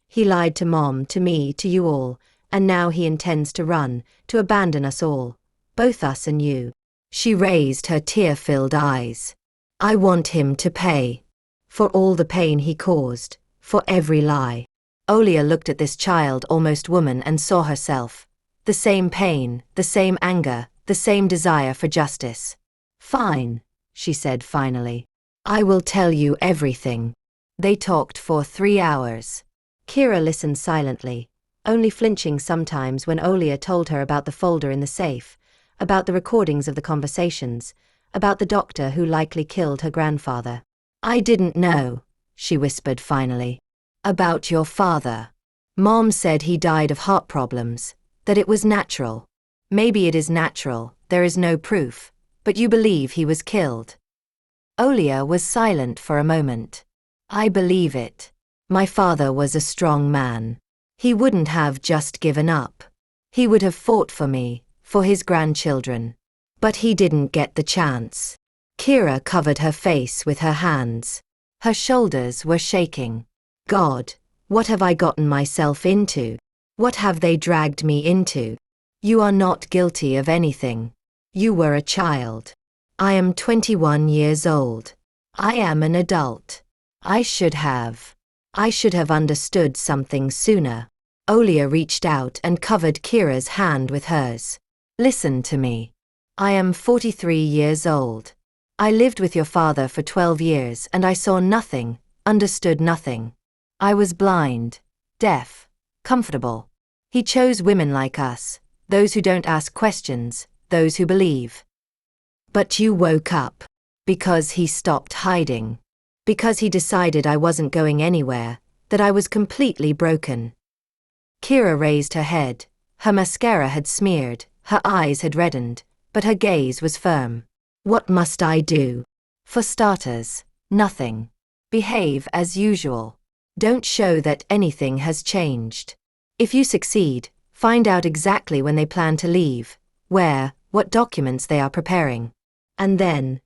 He lied to Mom, to me, to you all, and now he intends to run, to abandon us all, both us and you. She raised her tear-filled eyes. I want him to pay. For all the pain he caused, for every lie. Olga looked at this child, almost woman, and saw herself. The same pain, the same anger, the same desire for justice. Fine, she said finally. I will tell you everything. They talked for 3 hours. Kira listened silently, only flinching sometimes when Olga told her about the folder in the safe, about the recordings of the conversations, about the doctor who likely killed her grandfather. I didn't know, she whispered finally. About your father. Mom said he died of heart problems, that it was natural. Maybe it is natural, there is no proof, but you believe he was killed. Olga was silent for a moment. I believe it. My father was a strong man. He wouldn't have just given up. He would have fought for me, for his grandchildren. But he didn't get the chance. Kira covered her face with her hands. Her shoulders were shaking. God, what have I gotten myself into? What have they dragged me into? You are not guilty of anything. You were a child. I am 21 years old. I am an adult. I should have understood something sooner. Olga reached out and covered Kira's hand with hers. Listen to me. I am 43 years old. I lived with your father for 12 years and I saw nothing, understood nothing. I was blind, deaf, comfortable. He chose women like us, those who don't ask questions, those who believe. But you woke up. Because he stopped hiding. Because he decided I wasn't going anywhere, that I was completely broken. Kira raised her head. Her mascara had smeared, her eyes had reddened, but her gaze was firm. What must I do? For starters, nothing. Behave as usual. Don't show that anything has changed. If you succeed, find out exactly when they plan to leave, where, what documents they are preparing. And then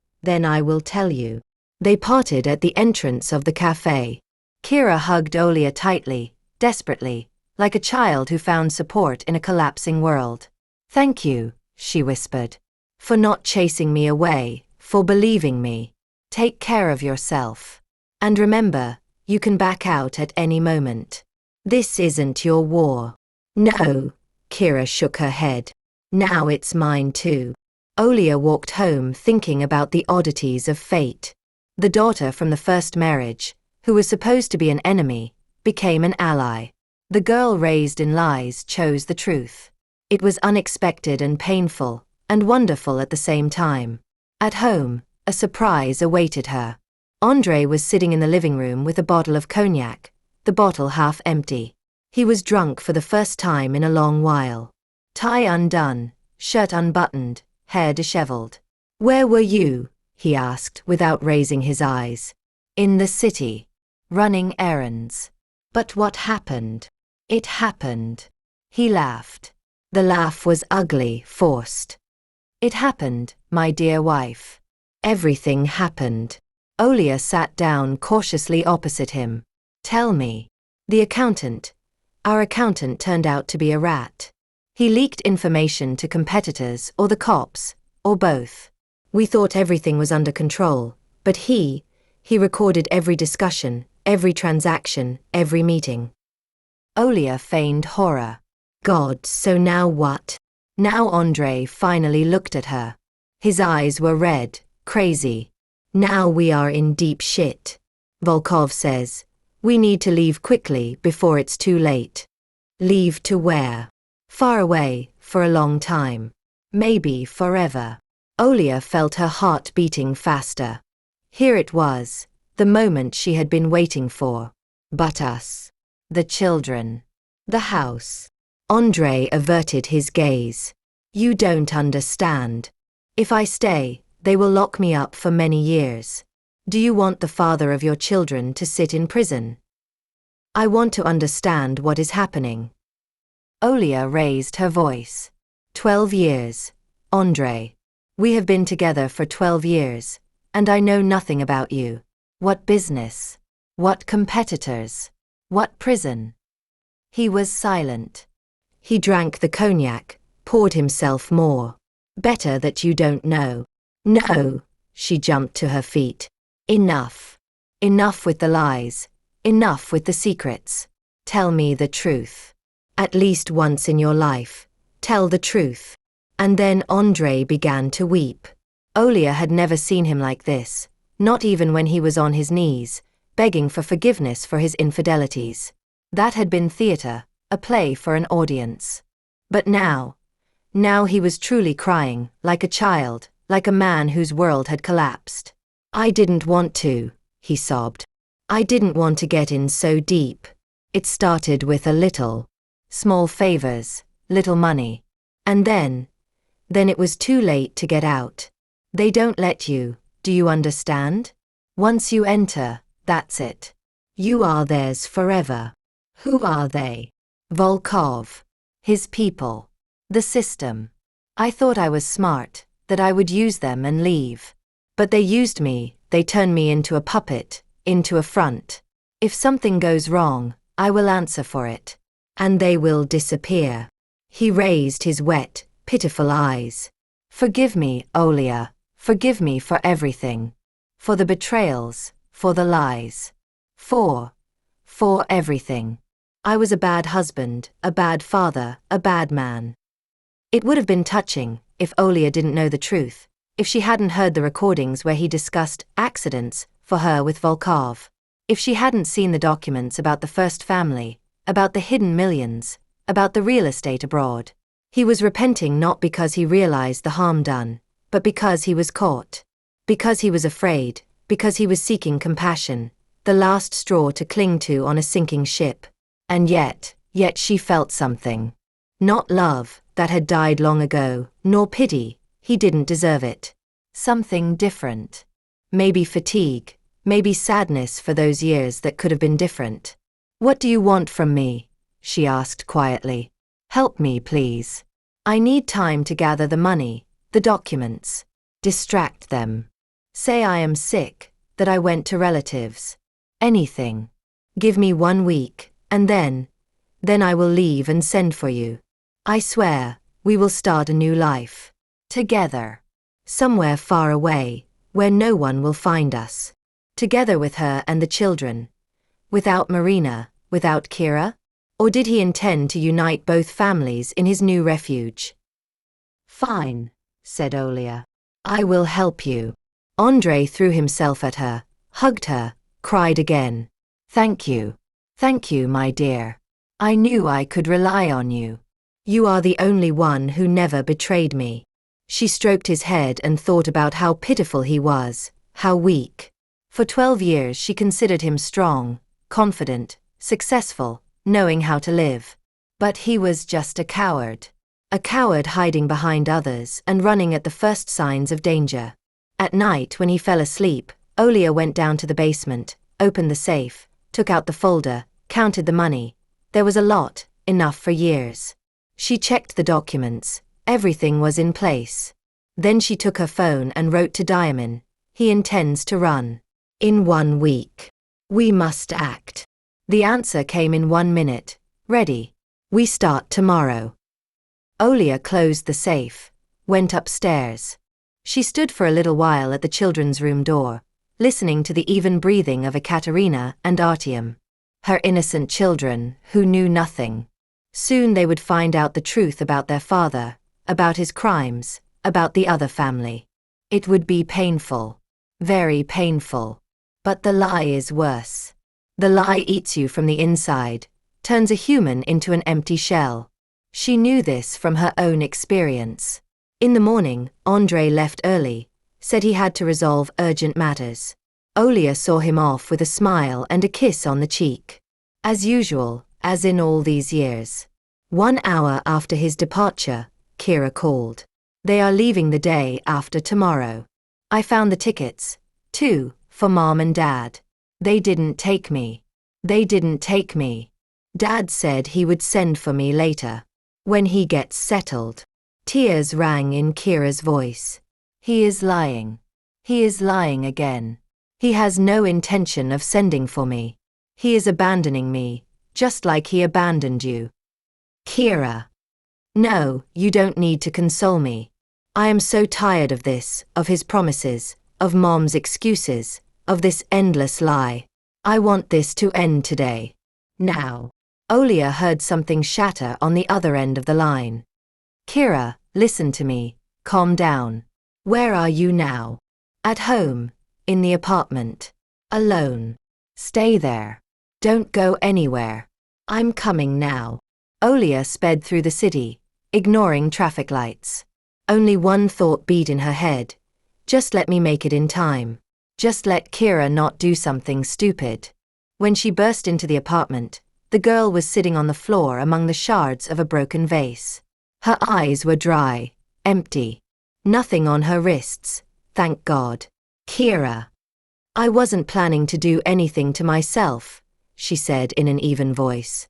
I will tell you. They parted at the entrance of the cafe. Kira hugged Olga tightly, desperately, like a child who found support in a collapsing world. Thank you, she whispered. For not chasing me away, for believing me. Take care of yourself. And remember, you can back out at any moment. This isn't your war. No, Kira shook her head. Now it's mine too. Olga walked home thinking about the oddities of fate. The daughter from the first marriage, who was supposed to be an enemy, became an ally. The girl raised in lies chose the truth. It was unexpected and painful, and wonderful at the same time. At home, a surprise awaited her. André was sitting in the living room with a bottle of cognac, the bottle half empty. He was drunk for the first time in a long while. Tie undone, shirt unbuttoned, hair disheveled. Where were you? He asked without raising his eyes. In the city. Running errands. But what happened? It happened. He laughed. The laugh was ugly, forced. It happened, my dear wife. Everything happened. Olga sat down cautiously opposite him. Tell me. The accountant. Our accountant turned out to be a rat. He leaked information to competitors or the cops, or both. We thought everything was under control, but he recorded every discussion, every transaction, every meeting. Olga feigned horror. God, so now what? Now André finally looked at her. His eyes were red, crazy. Now we are in deep shit. Volkov says. We need to leave quickly before it's too late. Leave to where? Far away, for a long time. Maybe forever. Olga felt her heart beating faster. Here it was, the moment she had been waiting for. But us. The children. The house. André averted his gaze. You don't understand. If I stay, they will lock me up for many years. Do you want the father of your children to sit in prison? I want to understand what is happening. Olga raised her voice. 12 years, André. We have been together for 12 years, and I know nothing about you. What business? What competitors? What prison? He was silent. He drank the cognac, poured himself more. Better that you don't know. No, she jumped to her feet. Enough. Enough with the lies. Enough with the secrets. Tell me the truth. At least once in your life, tell the truth. And then André began to weep. Olga had never seen him like this, not even when he was on his knees, begging for forgiveness for his infidelities. That had been theater, a play for an audience. But now he was truly crying, like a child, like a man whose world had collapsed. I didn't want to, he sobbed. I didn't want to get in so deep. It started with a little. Small favors, little money. And then it was too late to get out. They don't let you, do you understand? Once you enter, that's it. You are theirs forever. Who are they? Volkov. His people. The system. I thought I was smart, that I would use them and leave. But they used me, they turned me into a puppet, into a front. If something goes wrong, I will answer for it. And they will disappear. He raised his wet, pitiful eyes. Forgive me, Olga. Forgive me for everything. For the betrayals, for the lies. For everything. I was a bad husband, a bad father, a bad man. It would have been touching, if Olga didn't know the truth, If she hadn't heard the recordings where he discussed accidents for her with Volkov. If she hadn't seen the documents about the first family, about the hidden millions, about the real estate abroad. He was repenting not because he realized the harm done, but because he was caught. Because he was afraid, because he was seeking compassion, the last straw to cling to on a sinking ship. And yet she felt something. Not love, that had died long ago, nor pity, he didn't deserve it. Something different. Maybe fatigue, maybe sadness for those years that could have been different. "What do you want from me?" she asked quietly. "Help me, please. I need time to gather the money, the documents. Distract them. Say I am sick, that I went to relatives. Anything. Give me 1 week, and then I will leave and send for you. I swear, we will start a new life. Together. Somewhere far away, where no one will find us. Together with her and the children. Without Marina, without Kira? Or did he intend to unite both families in his new refuge?" "Fine," said Olga. "I will help you." Andrei threw himself at her, hugged her, cried again. Thank you, my dear. I knew I could rely on you. You are the only one who never betrayed me." She stroked his head and thought about how pitiful he was, how weak. For 12 years she considered him strong, confident, successful, knowing how to live. But he was just a coward. A coward hiding behind others and running at the first signs of danger. At night when he fell asleep, Olga went down to the basement, opened the safe, took out the folder, counted the money. There was a lot, enough for years. She checked the documents, everything was in place. Then she took her phone and wrote to Diamond. "He intends to run. In 1 week. We must act." The answer came in 1 minute. "Ready. We start tomorrow." Olga closed the safe, went upstairs. She stood for a little while at the children's room door, listening to the even breathing of Ekaterina and Artyom. Her innocent children, who knew nothing. Soon they would find out the truth about their father, about his crimes, about the other family. It would be painful. Very painful. But the lie is worse. The lie eats you from the inside, turns a human into an empty shell. She knew this from her own experience. In the morning, Andrei left early, said he had to resolve urgent matters. Olga saw him off with a smile and a kiss on the cheek. As usual, as in all these years. 1 hour after his departure, Kira called. "They are leaving the day after tomorrow. I found the tickets, too, for Mom and Dad. They didn't take me. Dad said he would send for me later. When he gets settled." Tears rang in Kira's voice. "He is lying. He is lying again. He has no intention of sending for me. He is abandoning me, just like he abandoned you." "Kira. No, you don't need to console me. I am so tired of this, of his promises, of Mom's excuses, of this endless lie. I want this to end today. Now." Olga heard something shatter on the other end of the line. "Kira, listen to me, calm down. Where are you now?" "At home, in the apartment. Alone. Stay there. Don't go anywhere. I'm coming now." Olga sped through the city, ignoring traffic lights. Only one thought beat in her head. Just let me make it in time. Just let Kira not do something stupid. When she burst into the apartment, the girl was sitting on the floor among the shards of a broken vase. Her eyes were dry, empty. Nothing on her wrists, thank God. "Kira. I wasn't planning to do anything to myself," she said in an even voice.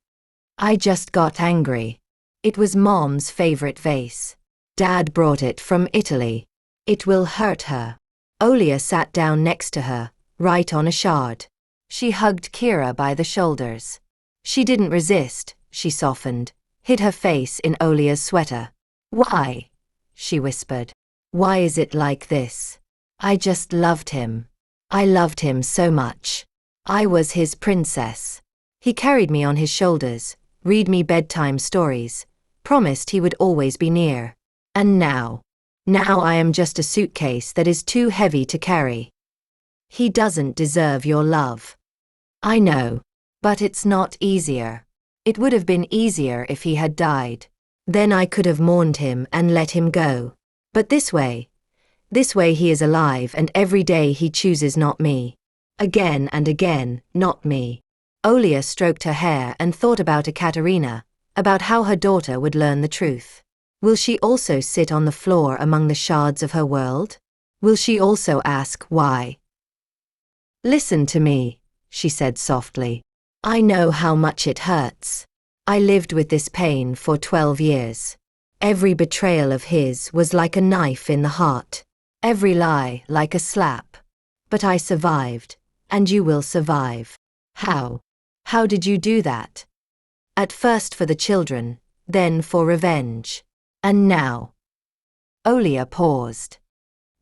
"I just got angry. It was Mom's favorite vase. Dad brought it from Italy. It will hurt her." Olga sat down next to her, right on a shard. She hugged Kira by the shoulders. She didn't resist, she softened, hid her face in Olga's sweater. "Why?" she whispered. "Why is it like this? I just loved him. I loved him so much. I was his princess. He carried me on his shoulders, read me bedtime stories, promised he would always be near. And now, Now I am just a suitcase that is too heavy to carry. He doesn't deserve your love. I know. But it's not easier. It would have been easier if he had died. Then I could have mourned him and let him go. But this way he is alive, and every day he chooses not me. Again and again, not me. Olga stroked her hair and thought about Ekaterina, about how her daughter would learn the truth. Will she also sit on the floor among the shards of her world? Will she also ask why? Listen to me, she said softly. I know how much it hurts. I lived with this pain for 12 years. Every betrayal of his was like a knife in the heart. Every lie like a slap. But I survived, and you will survive. How? How did you do that? At first for the children, then for revenge. And now? Olga paused.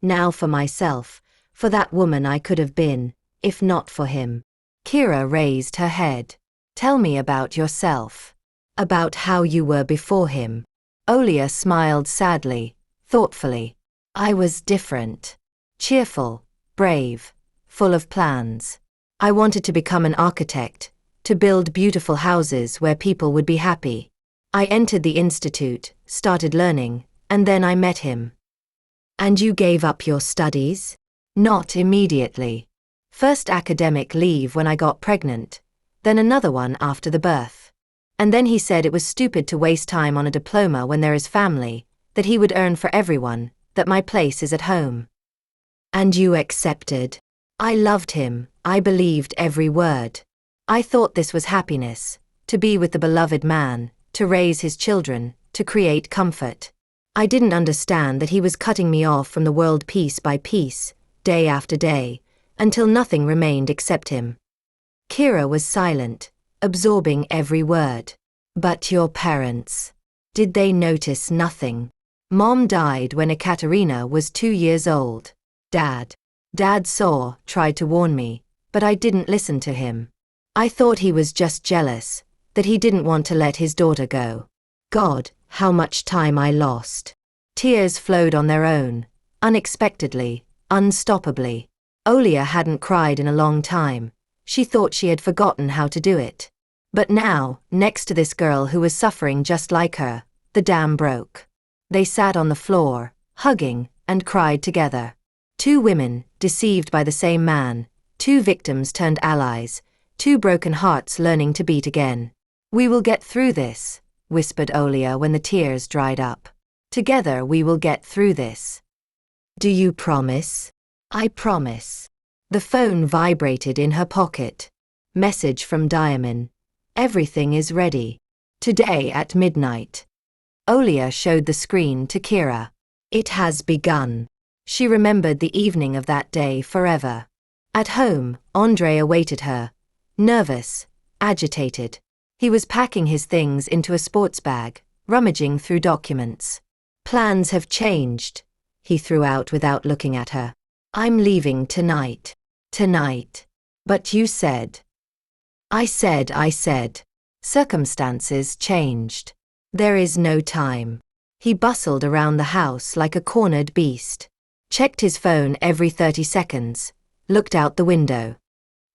Now for myself, for that woman I could have been, if not for him. Kira raised her head. Tell me about yourself. About how you were before him. Olga smiled sadly, thoughtfully. I was different. Cheerful, brave, full of plans. I wanted to become an architect, to build beautiful houses where people would be happy. I entered the institute, started learning, and then I met him. And you gave up your studies? Not immediately. First academic leave when I got pregnant, then another one after the birth. And then he said it was stupid to waste time on a diploma when there is family, that he would earn for everyone, that my place is at home. And you accepted. I loved him, I believed every word. I thought this was happiness, to be with the beloved man, to raise his children, to create comfort. I didn't understand that he was cutting me off from the world piece by piece, day after day, until nothing remained except him. Kira was silent, absorbing every word. But your parents, did they notice nothing? Mom died when Ekaterina was 2 years old. Dad saw, tried to warn me, but I didn't listen to him. I thought he was just jealous, that he didn't want to let his daughter go. God, how much time I lost. Tears flowed on their own, unexpectedly, unstoppably. Olga hadn't cried in a long time. She thought she had forgotten how to do it. But now, next to this girl who was suffering just like her, the dam broke. They sat on the floor, hugging, and cried together. 2 women, deceived by the same man, 2 victims turned allies, 2 broken hearts learning to beat again. We will get through this, whispered Olga when the tears dried up. Together we will get through this. Do you promise? I promise. The phone vibrated in her pocket. Message from Diamond. Everything is ready. Today at midnight. Olga showed the screen to Kira. It has begun. She remembered the evening of that day forever. At home, Andre awaited her. Nervous, agitated. He was packing his things into a sports bag, rummaging through documents. Plans have changed, he threw out without looking at her. I'm leaving tonight. Tonight. But you said. I said. Circumstances changed. There is no time. He bustled around the house like a cornered beast. Checked his phone every 30 seconds. Looked out the window.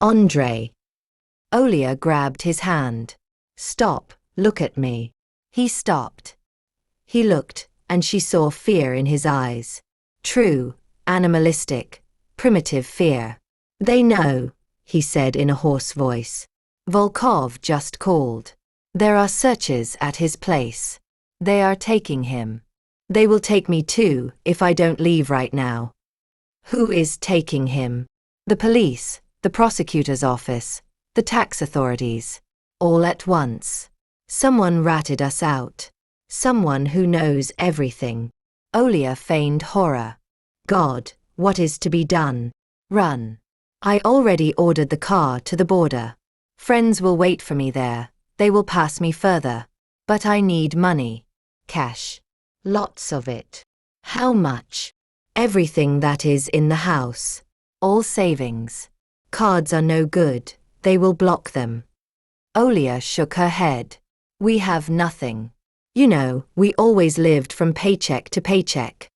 Andre. Olga grabbed his hand. Stop, look at me. He stopped. He looked, and she saw fear in his eyes. True, animalistic, primitive fear. They know, he said in a hoarse voice. Volkov just called. There are searches at his place. They are taking him. They will take me too, if I don't leave right now. Who is taking him? The police, the prosecutor's office, the tax authorities. All at once. Someone ratted us out. Someone who knows everything. Olga feigned horror. God, what is to be done? Run. I already ordered the car to the border. Friends will wait for me there. They will pass me further. But I need money. Cash. Lots of it. How much? Everything that is in the house. All savings. Cards are no good. They will block them. Olga shook her head. We have nothing. You know, we always lived from paycheck to paycheck.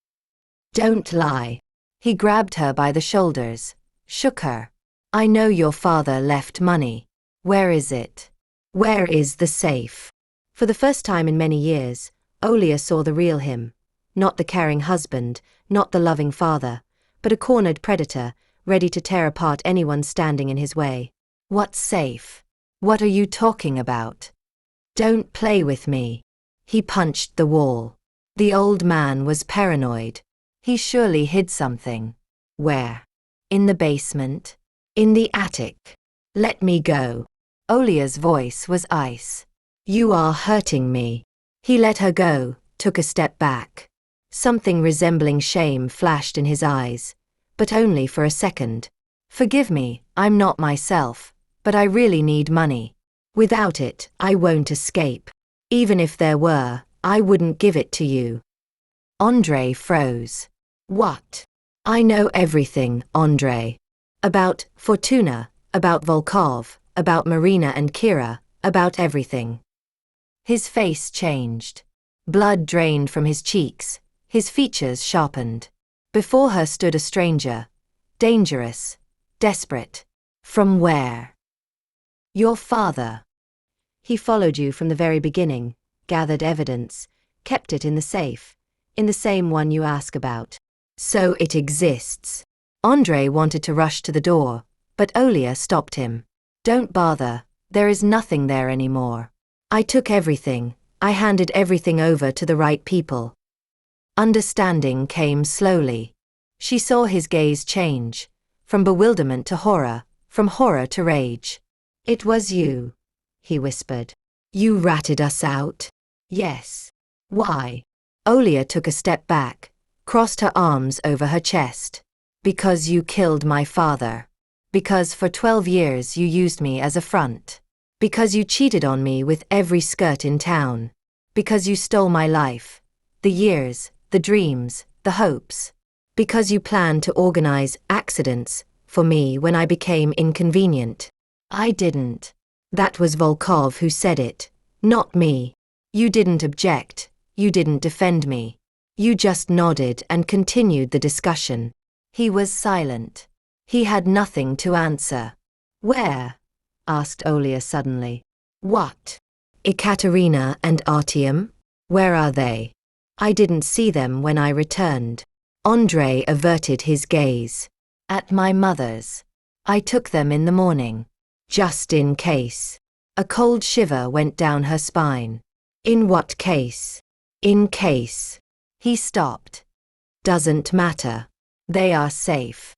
Don't lie. He grabbed her by the shoulders, shook her. I know your father left money. Where is it? Where is the safe? For the first time in many years, Olga saw the real him. Not the caring husband, not the loving father, but a cornered predator, ready to tear apart anyone standing in his way. What safe? What are you talking about? Don't play with me. He punched the wall. The old man was paranoid. He surely hid something. Where? In the basement? In the attic? Let me go. Olga's voice was ice. You are hurting me. He let her go, took a step back. Something resembling shame flashed in his eyes, but only for a second. Forgive me, I'm not myself, but I really need money. Without it, I won't escape. Even if there were, I wouldn't give it to you. Andrei froze. What? I know everything, Andrei. About Fortuna, about Volkov, about Marina and Kira, about everything. His face changed. Blood drained from his cheeks, his features sharpened. Before her stood a stranger. Dangerous. Desperate. From where? Your father. He followed you from the very beginning, gathered evidence, kept it in the safe, in the same one you ask about. So it exists. Andrei wanted to rush to the door, but Olga stopped him. Don't bother, there is nothing there anymore. I took everything, I handed everything over to the right people. Understanding came slowly. She saw his gaze change, from bewilderment to horror, from horror to rage. It was you, he whispered. You ratted us out? Yes. Why? Olga took a step back, crossed her arms over her chest. Because you killed my father. Because for 12 years you used me as a front. Because you cheated on me with every skirt in town. Because you stole my life. The years, the dreams, the hopes. Because you planned to organize accidents for me when I became inconvenient. I didn't. That was Volkov who said it, not me. You didn't object, you didn't defend me. You just nodded and continued the discussion. He was silent. He had nothing to answer. Where? Asked Olga suddenly. What? Ekaterina and Artyom? Where are they? I didn't see them when I returned. Andrei averted his gaze. At my mother's. I took them in the morning. Just in case. A cold shiver went down her spine. In what case? In case. He stopped. Doesn't matter. They are safe.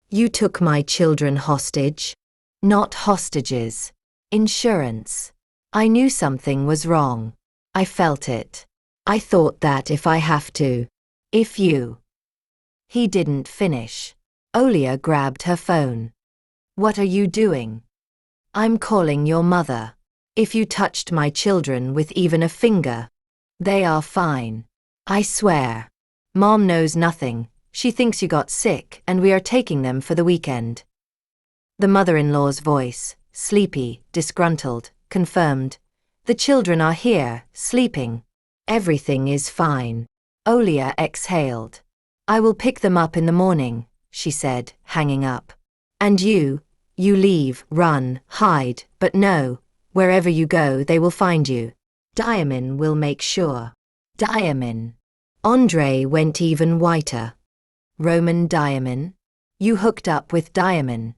You took my children hostage? Not hostages. Insurance. I knew something was wrong. I felt it. I thought that if I have to. If you. He didn't finish. Olga grabbed her phone. What are you doing? I'm calling your mother. If you touched my children with even a finger. They are fine. I swear. Mom knows nothing. She thinks you got sick and we are taking them for the weekend. The mother-in-law's voice, sleepy, disgruntled, confirmed. The children are here, sleeping. Everything is fine. Olga exhaled. I will pick them up in the morning, she said, hanging up. And you leave, run, hide, but no, wherever you go they will find you. Diamin will make sure. Diamin. Andrei went even whiter. Roman Diamin? You hooked up with Diamin.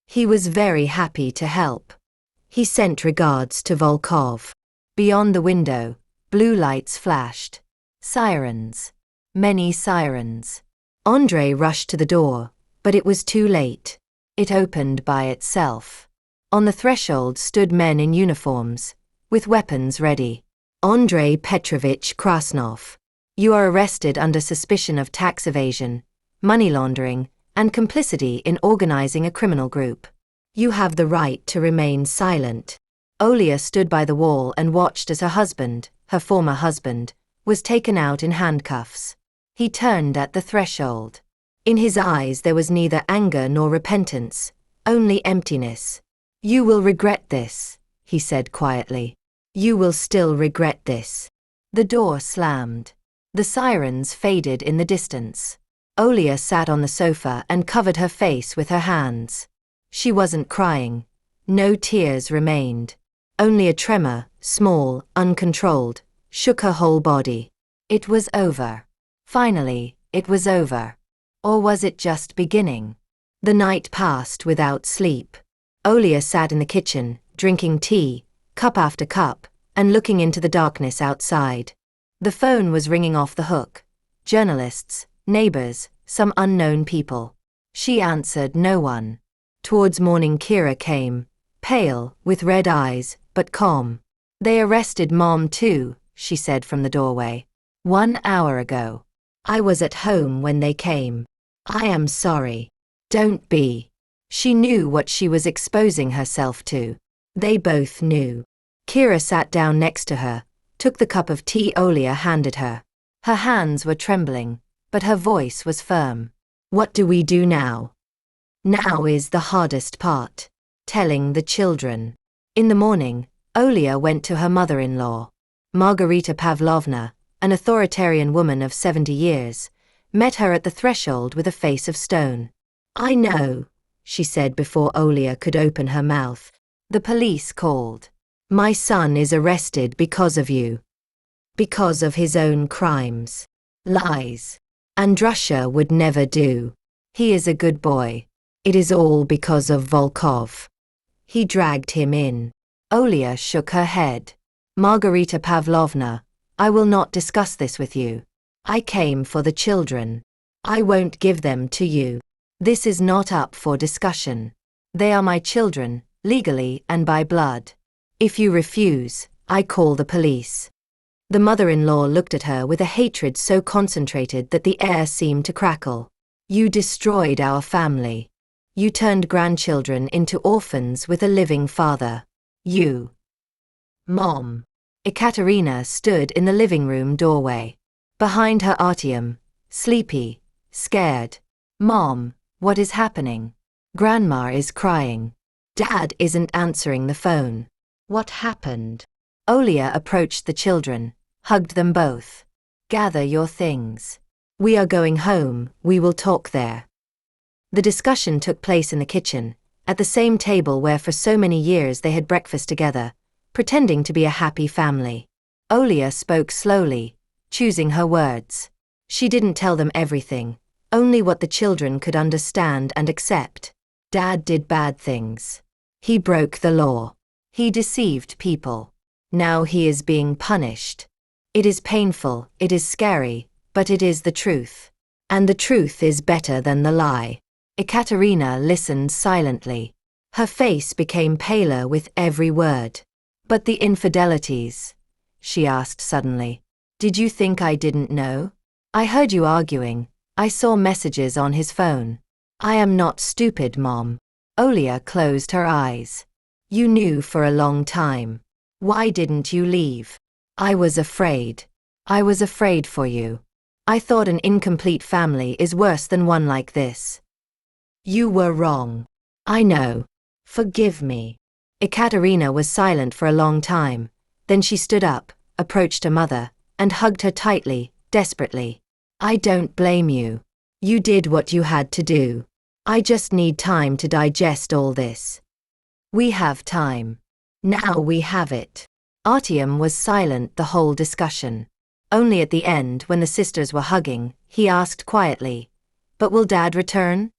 He was very happy to help. He sent regards to Volkov. Beyond the window, blue lights flashed. Sirens. Many sirens. Andrei rushed to the door, but it was too late. It opened by itself. On the threshold stood men in uniforms, with weapons ready. Andrei Petrovich Krasnov. You are arrested under suspicion of tax evasion, money laundering, and complicity in organizing a criminal group. You have the right to remain silent. Olga stood by the wall and watched as her husband, her former husband, was taken out in handcuffs. He turned at the threshold. In his eyes there was neither anger nor repentance, only emptiness. You will regret this, he said quietly. You will still regret this. The door slammed. The sirens faded in the distance. Olga sat on the sofa and covered her face with her hands. She wasn't crying. No tears remained. Only a tremor, small, uncontrolled, shook her whole body. It was over. Finally, it was over. Or was it just beginning? The night passed without sleep. Olga sat in the kitchen, drinking tea, cup after cup, and looking into the darkness outside. The phone was ringing off the hook. Journalists, neighbors, some unknown people. She answered no one. Towards morning Kira came, pale, with red eyes, but calm. They arrested Mom too, she said from the doorway. 1 hour ago. I was at home when they came. I am sorry. Don't be. She knew what she was exposing herself to. They both knew. Kira sat down next to her, took the cup of tea Olga handed her. Her hands were trembling, but her voice was firm. What do we do now? Now is the hardest part. Telling the children. In the morning, Olga went to her mother-in-law. Margarita Pavlovna, an authoritarian woman of 70 years, met her at the threshold with a face of stone. I know, she said before Olga could open her mouth. The police called. My son is arrested because of you. Because of his own crimes. Lies. Andrusha would never do. He is a good boy. It is all because of Volkov. He dragged him in. Olga shook her head. Margarita Pavlovna, I will not discuss this with you. I came for the children. I won't give them to you. This is not up for discussion. They are my children, legally and by blood. If you refuse, I call the police. The mother-in-law looked at her with a hatred so concentrated that the air seemed to crackle. You destroyed our family. You turned grandchildren into orphans with a living father. You. Mom. Ekaterina stood in the living room doorway. Behind her Artyom, sleepy, scared. Mom, what is happening? Grandma is crying. Dad isn't answering the phone. What happened? Olga approached the children, hugged them both. Gather your things. We are going home, we will talk there. The discussion took place in the kitchen, at the same table where for so many years they had breakfast together, pretending to be a happy family. Olga spoke slowly, choosing her words. She didn't tell them everything, only what the children could understand and accept. Dad did bad things. He broke the law. He deceived people. Now he is being punished. It is painful, it is scary, but it is the truth. And the truth is better than the lie. Ekaterina listened silently. Her face became paler with every word. But the infidelities? She asked suddenly. Did you think I didn't know? I heard you arguing. I saw messages on his phone. I am not stupid, Mom. Olga closed her eyes. You knew for a long time. Why didn't you leave? I was afraid. I was afraid for you. I thought an incomplete family is worse than one like this. You were wrong. I know. Forgive me. Ekaterina was silent for a long time. Then she stood up, approached her mother, and hugged her tightly, desperately. I don't blame you. You did what you had to do. I just need time to digest all this. We have time. Now we have it. Artyom was silent the whole discussion. Only at the end, when the sisters were hugging, he asked quietly, But will Dad return?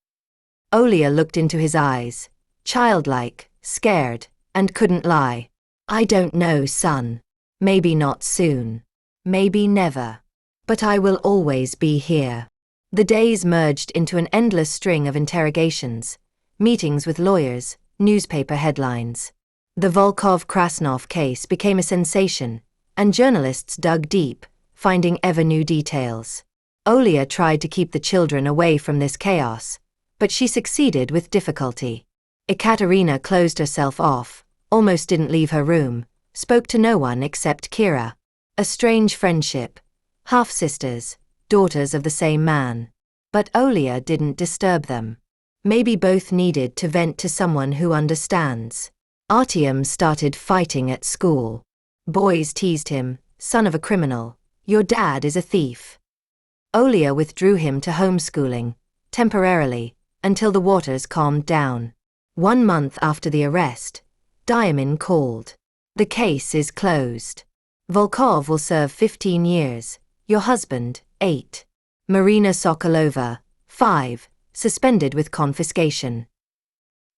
Olga looked into his eyes, childlike, scared, and couldn't lie. I don't know, son. Maybe not soon. Maybe never. But I will always be here. The days merged into an endless string of interrogations, meetings with lawyers, newspaper headlines. The Volkov-Krasnov case became a sensation, and journalists dug deep, finding ever new details. Olga tried to keep the children away from this chaos, but she succeeded with difficulty. Ekaterina closed herself off, almost didn't leave her room, spoke to no one except Kira. A strange friendship. Half-sisters, daughters of the same man. But Olga didn't disturb them. Maybe both needed to vent to someone who understands. Artyom started fighting at school. Boys teased him, son of a criminal, Your dad is a thief. Olga withdrew him to homeschooling, temporarily, until the waters calmed down. 1 month after the arrest, Diamond called. The case is closed. Volkov will serve 15 years, your husband, 8. Marina Sokolova, 5, suspended with confiscation.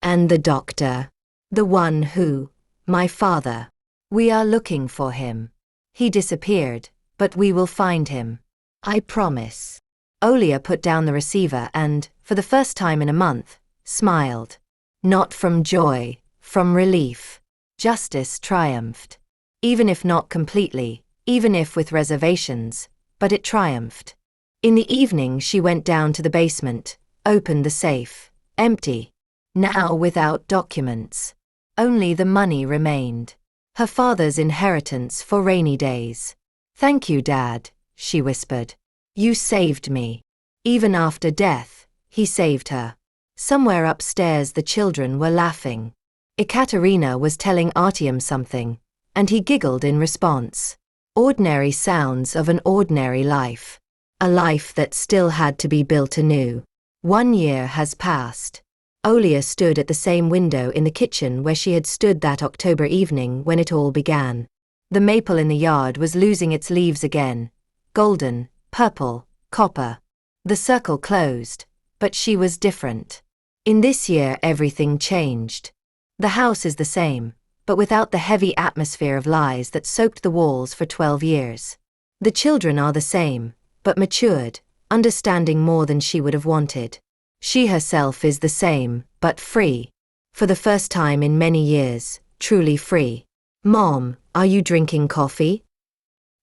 And the doctor? The one who, my father. We are looking for him. He disappeared, but we will find him. I promise. Olga put down the receiver and, for the first time in a month, smiled. Not from joy, from relief. Justice triumphed. Even if not completely, even if with reservations, but it triumphed. In the evening she went down to the basement, opened the safe. Empty. Now without documents. Only the money remained. Her father's inheritance for rainy days. Thank you, Dad, she whispered. You saved me. Even after death, he saved her. Somewhere upstairs the children were laughing. Ekaterina was telling Artyom something, and he giggled in response. Ordinary sounds of an ordinary life. A life that still had to be built anew. 1 year has passed. Olga stood at the same window in the kitchen where she had stood that October evening when it all began. The maple in the yard was losing its leaves again. Golden, purple, copper. The circle closed, but she was different. In this year everything changed. The house is the same, but without the heavy atmosphere of lies that soaked the walls for 12 years. The children are the same, but matured, understanding more than she would have wanted. She herself is the same, but free. For the first time in many years, truly free. Mom, are you drinking coffee?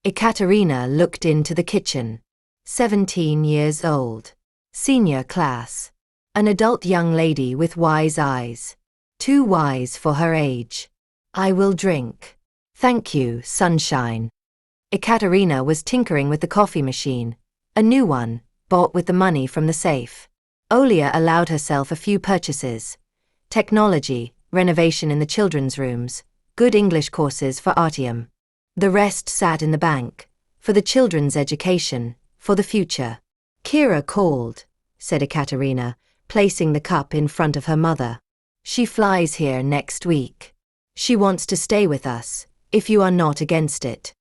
Ekaterina looked into the kitchen. 17 years old. Senior class. An adult young lady with wise eyes. Too wise for her age. I will drink. Thank you, sunshine. Ekaterina was tinkering with the coffee machine. A new one, bought with the money from the safe. Olga allowed herself a few purchases. Technology, renovation in the children's rooms, good English courses for Artyom. The rest sat in the bank, for the children's education, for the future. Kira called, said Ekaterina, placing the cup in front of her mother. She flies here next week. She wants to stay with us, if you are not against it.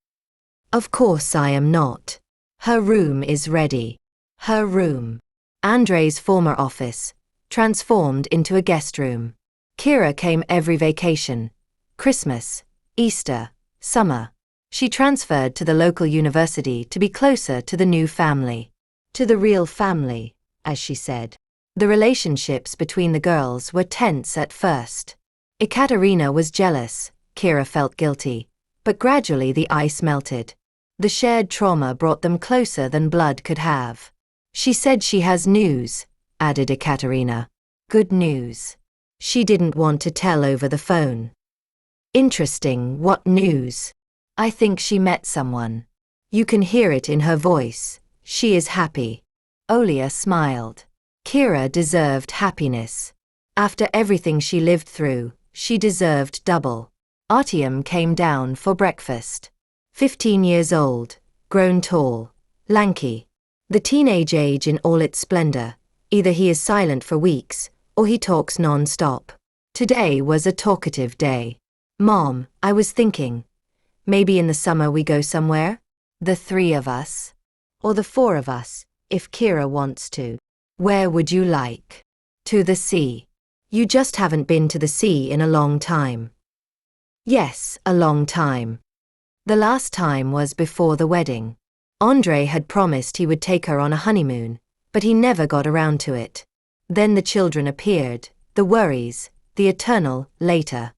Of course I am not. Her room is ready. Her room. Andrei's former office, transformed into a guest room. Kira came every vacation. Christmas, Easter, summer. She transferred to the local university to be closer to the new family. To the real family, as she said. The relationships between the girls were tense at first. Ekaterina was jealous, Kira felt guilty, but gradually the ice melted. The shared trauma brought them closer than blood could have. She said she has news, added Ekaterina. Good news. She didn't want to tell over the phone. Interesting, what news? I think she met someone. You can hear it in her voice. She is happy. Olga smiled. Kira deserved happiness. After everything she lived through, she deserved double. Artyom came down for breakfast. 15 years old, grown tall, lanky. The teenage age in all its splendor. Either he is silent for weeks, or he talks non-stop. Today was a talkative day. Mom, I was thinking. Maybe in the summer we go somewhere? The 3 of us? Or the 4 of us, if Kira wants to. Where would you like? To the sea. You just haven't been to the sea in a long time. Yes, a long time. The last time was before the wedding. Andrei had promised he would take her on a honeymoon, but he never got around to it. Then the children appeared, the worries, the eternal later.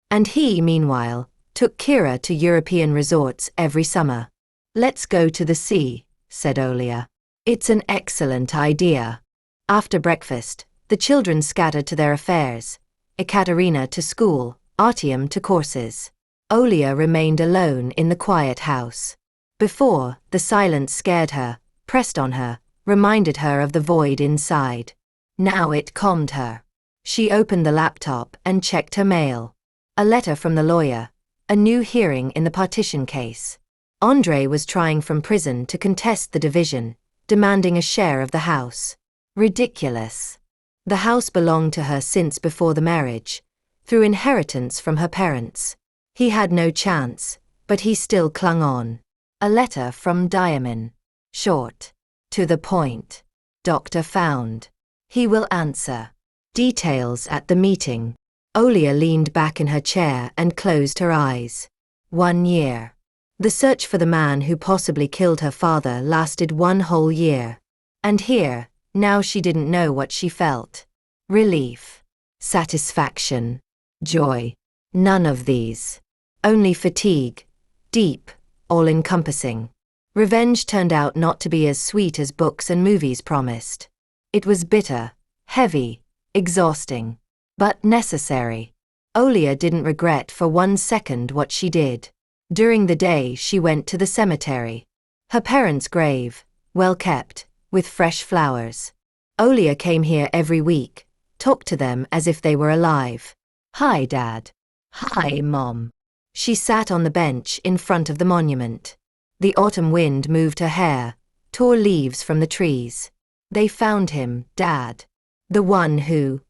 And he, meanwhile, took Kira to European resorts every summer. Let's go to the sea, said Olga. It's an excellent idea. After breakfast, the children scattered to their affairs. Ekaterina to school, Artyom to courses. Olga remained alone in the quiet house. Before, the silence scared her, pressed on her, reminded her of the void inside. Now it calmed her. She opened the laptop and checked her mail. A letter from the lawyer. A new hearing in the partition case. Andre was trying from prison to contest the division, demanding a share of the house. Ridiculous. The house belonged to her since before the marriage, through inheritance from her parents. He had no chance, but he still clung on. A letter from Diamond. Short. To the point. Doctor found. He will answer. Details at the meeting. Olga leaned back in her chair and closed her eyes. 1 year. The search for the man who possibly killed her father lasted 1 whole year. And here, now she didn't know what she felt. Relief. Satisfaction. Joy. None of these. Only fatigue. Deep, all-encompassing. Revenge turned out not to be as sweet as books and movies promised. It was bitter, heavy, exhausting, but necessary. Olga didn't regret for 1 second what she did. During the day she went to the cemetery. Her parents' grave, well kept, with fresh flowers. Olga came here every week, talked to them as if they were alive. Hi, Dad. Hi, Mom. She sat on the bench in front of the monument. The autumn wind moved her hair, tore leaves from the trees. They found him, Dad. The one who,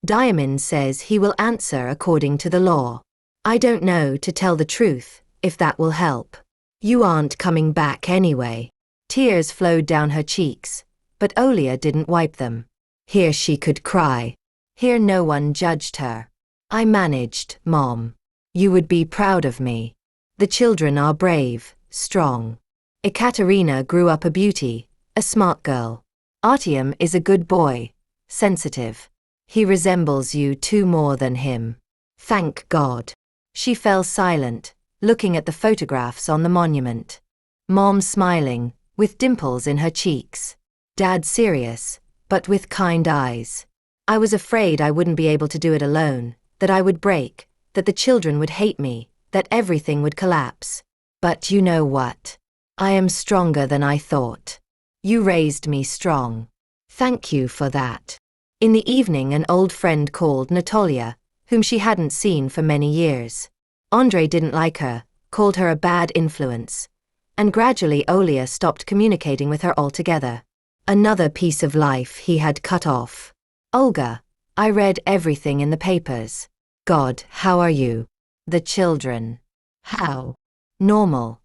Diamond says he will answer according to the law. I don't know, to tell the truth, if that will help. You aren't coming back anyway. Tears flowed down her cheeks, but Olga didn't wipe them. Here she could cry. Here no one judged her. I managed, Mom. You would be proud of me. The children are brave, strong. Ekaterina grew up a beauty, a smart girl. Artyom is a good boy, sensitive. He resembles you too more than him. Thank God. She fell silent, looking at the photographs on the monument. Mom smiling, with dimples in her cheeks. Dad serious, but with kind eyes. I was afraid I wouldn't be able to do it alone, that I would break, that the children would hate me, that everything would collapse. But you know what? I am stronger than I thought. You raised me strong. Thank you for that. In the evening an old friend called Natalia, whom she hadn't seen for many years. Andre didn't like her, called her a bad influence. And gradually Olga stopped communicating with her altogether. Another piece of life he had cut off. Olga, I read everything in the papers. God, how are you? The children. How? Normal.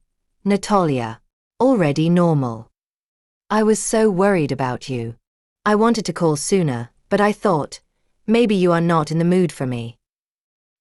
Natalia. Already normal. I was so worried about you. I wanted to call sooner, but I thought, maybe you are not in the mood for me.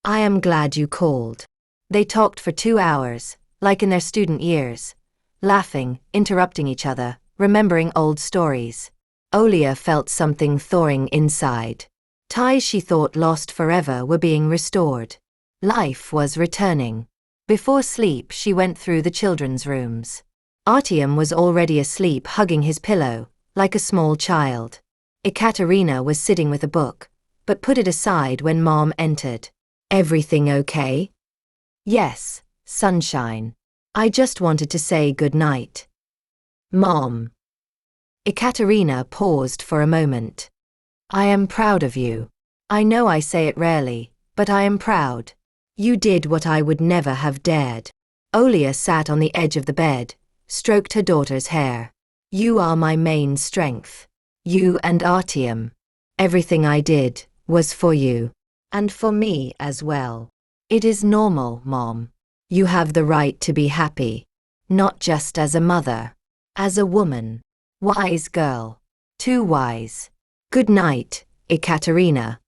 I am glad you called. They talked for 2 hours, like in their student years, laughing, interrupting each other, remembering old stories. Olga felt something thawing inside. Ties she thought lost forever were being restored. Life was returning. Before sleep she went through the children's rooms. Artyom was already asleep, hugging his pillow, like a small child. Ekaterina was sitting with a book, but put it aside when Mom entered. Everything okay? Yes, sunshine. I just wanted to say good night. Mom. Ekaterina paused for a moment. I am proud of you. I know I say it rarely, but I am proud. You did what I would never have dared. Olga sat on the edge of the bed, stroked her daughter's hair. You are my main strength. You and Artyom. Everything I did was for you. And for me as well. It is normal, Mom. You have the right to be happy. Not just as a mother. As a woman. Wise girl. Too wise. Good night, Ekaterina.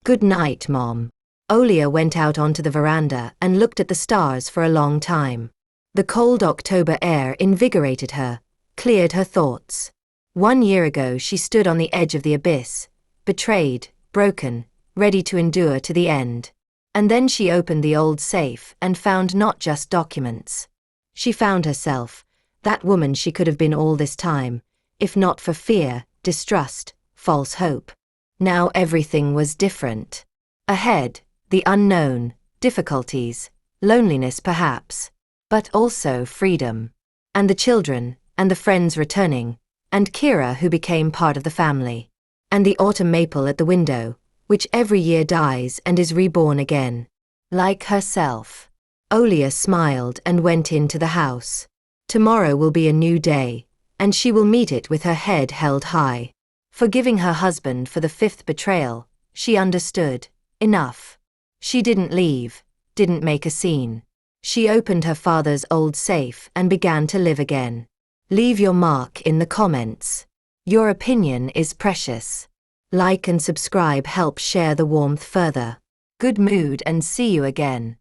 Good night, Mom. Olga went out onto the veranda and looked at the stars for a long time. The cold October air invigorated her, cleared her thoughts. 1 year ago she stood on the edge of the abyss, betrayed, broken, ready to endure to the end. And then she opened the old safe and found not just documents. She found herself, that woman she could have been all this time, if not for fear, distrust, false hope. Now everything was different. Ahead, the unknown, difficulties, loneliness perhaps, but also freedom. And the children, and the friends returning, and Kira who became part of the family. And the autumn maple at the window, which every year dies and is reborn again. Like herself. Olga smiled and went into the house. Tomorrow will be a new day, and she will meet it with her head held high. Forgiving her husband for the 5th betrayal, she understood. Enough. She didn't leave, didn't make a scene. She opened her father's old safe and began to live again. Leave your mark in the comments. Your opinion is precious. Like and subscribe help share the warmth further. Good mood and see you again.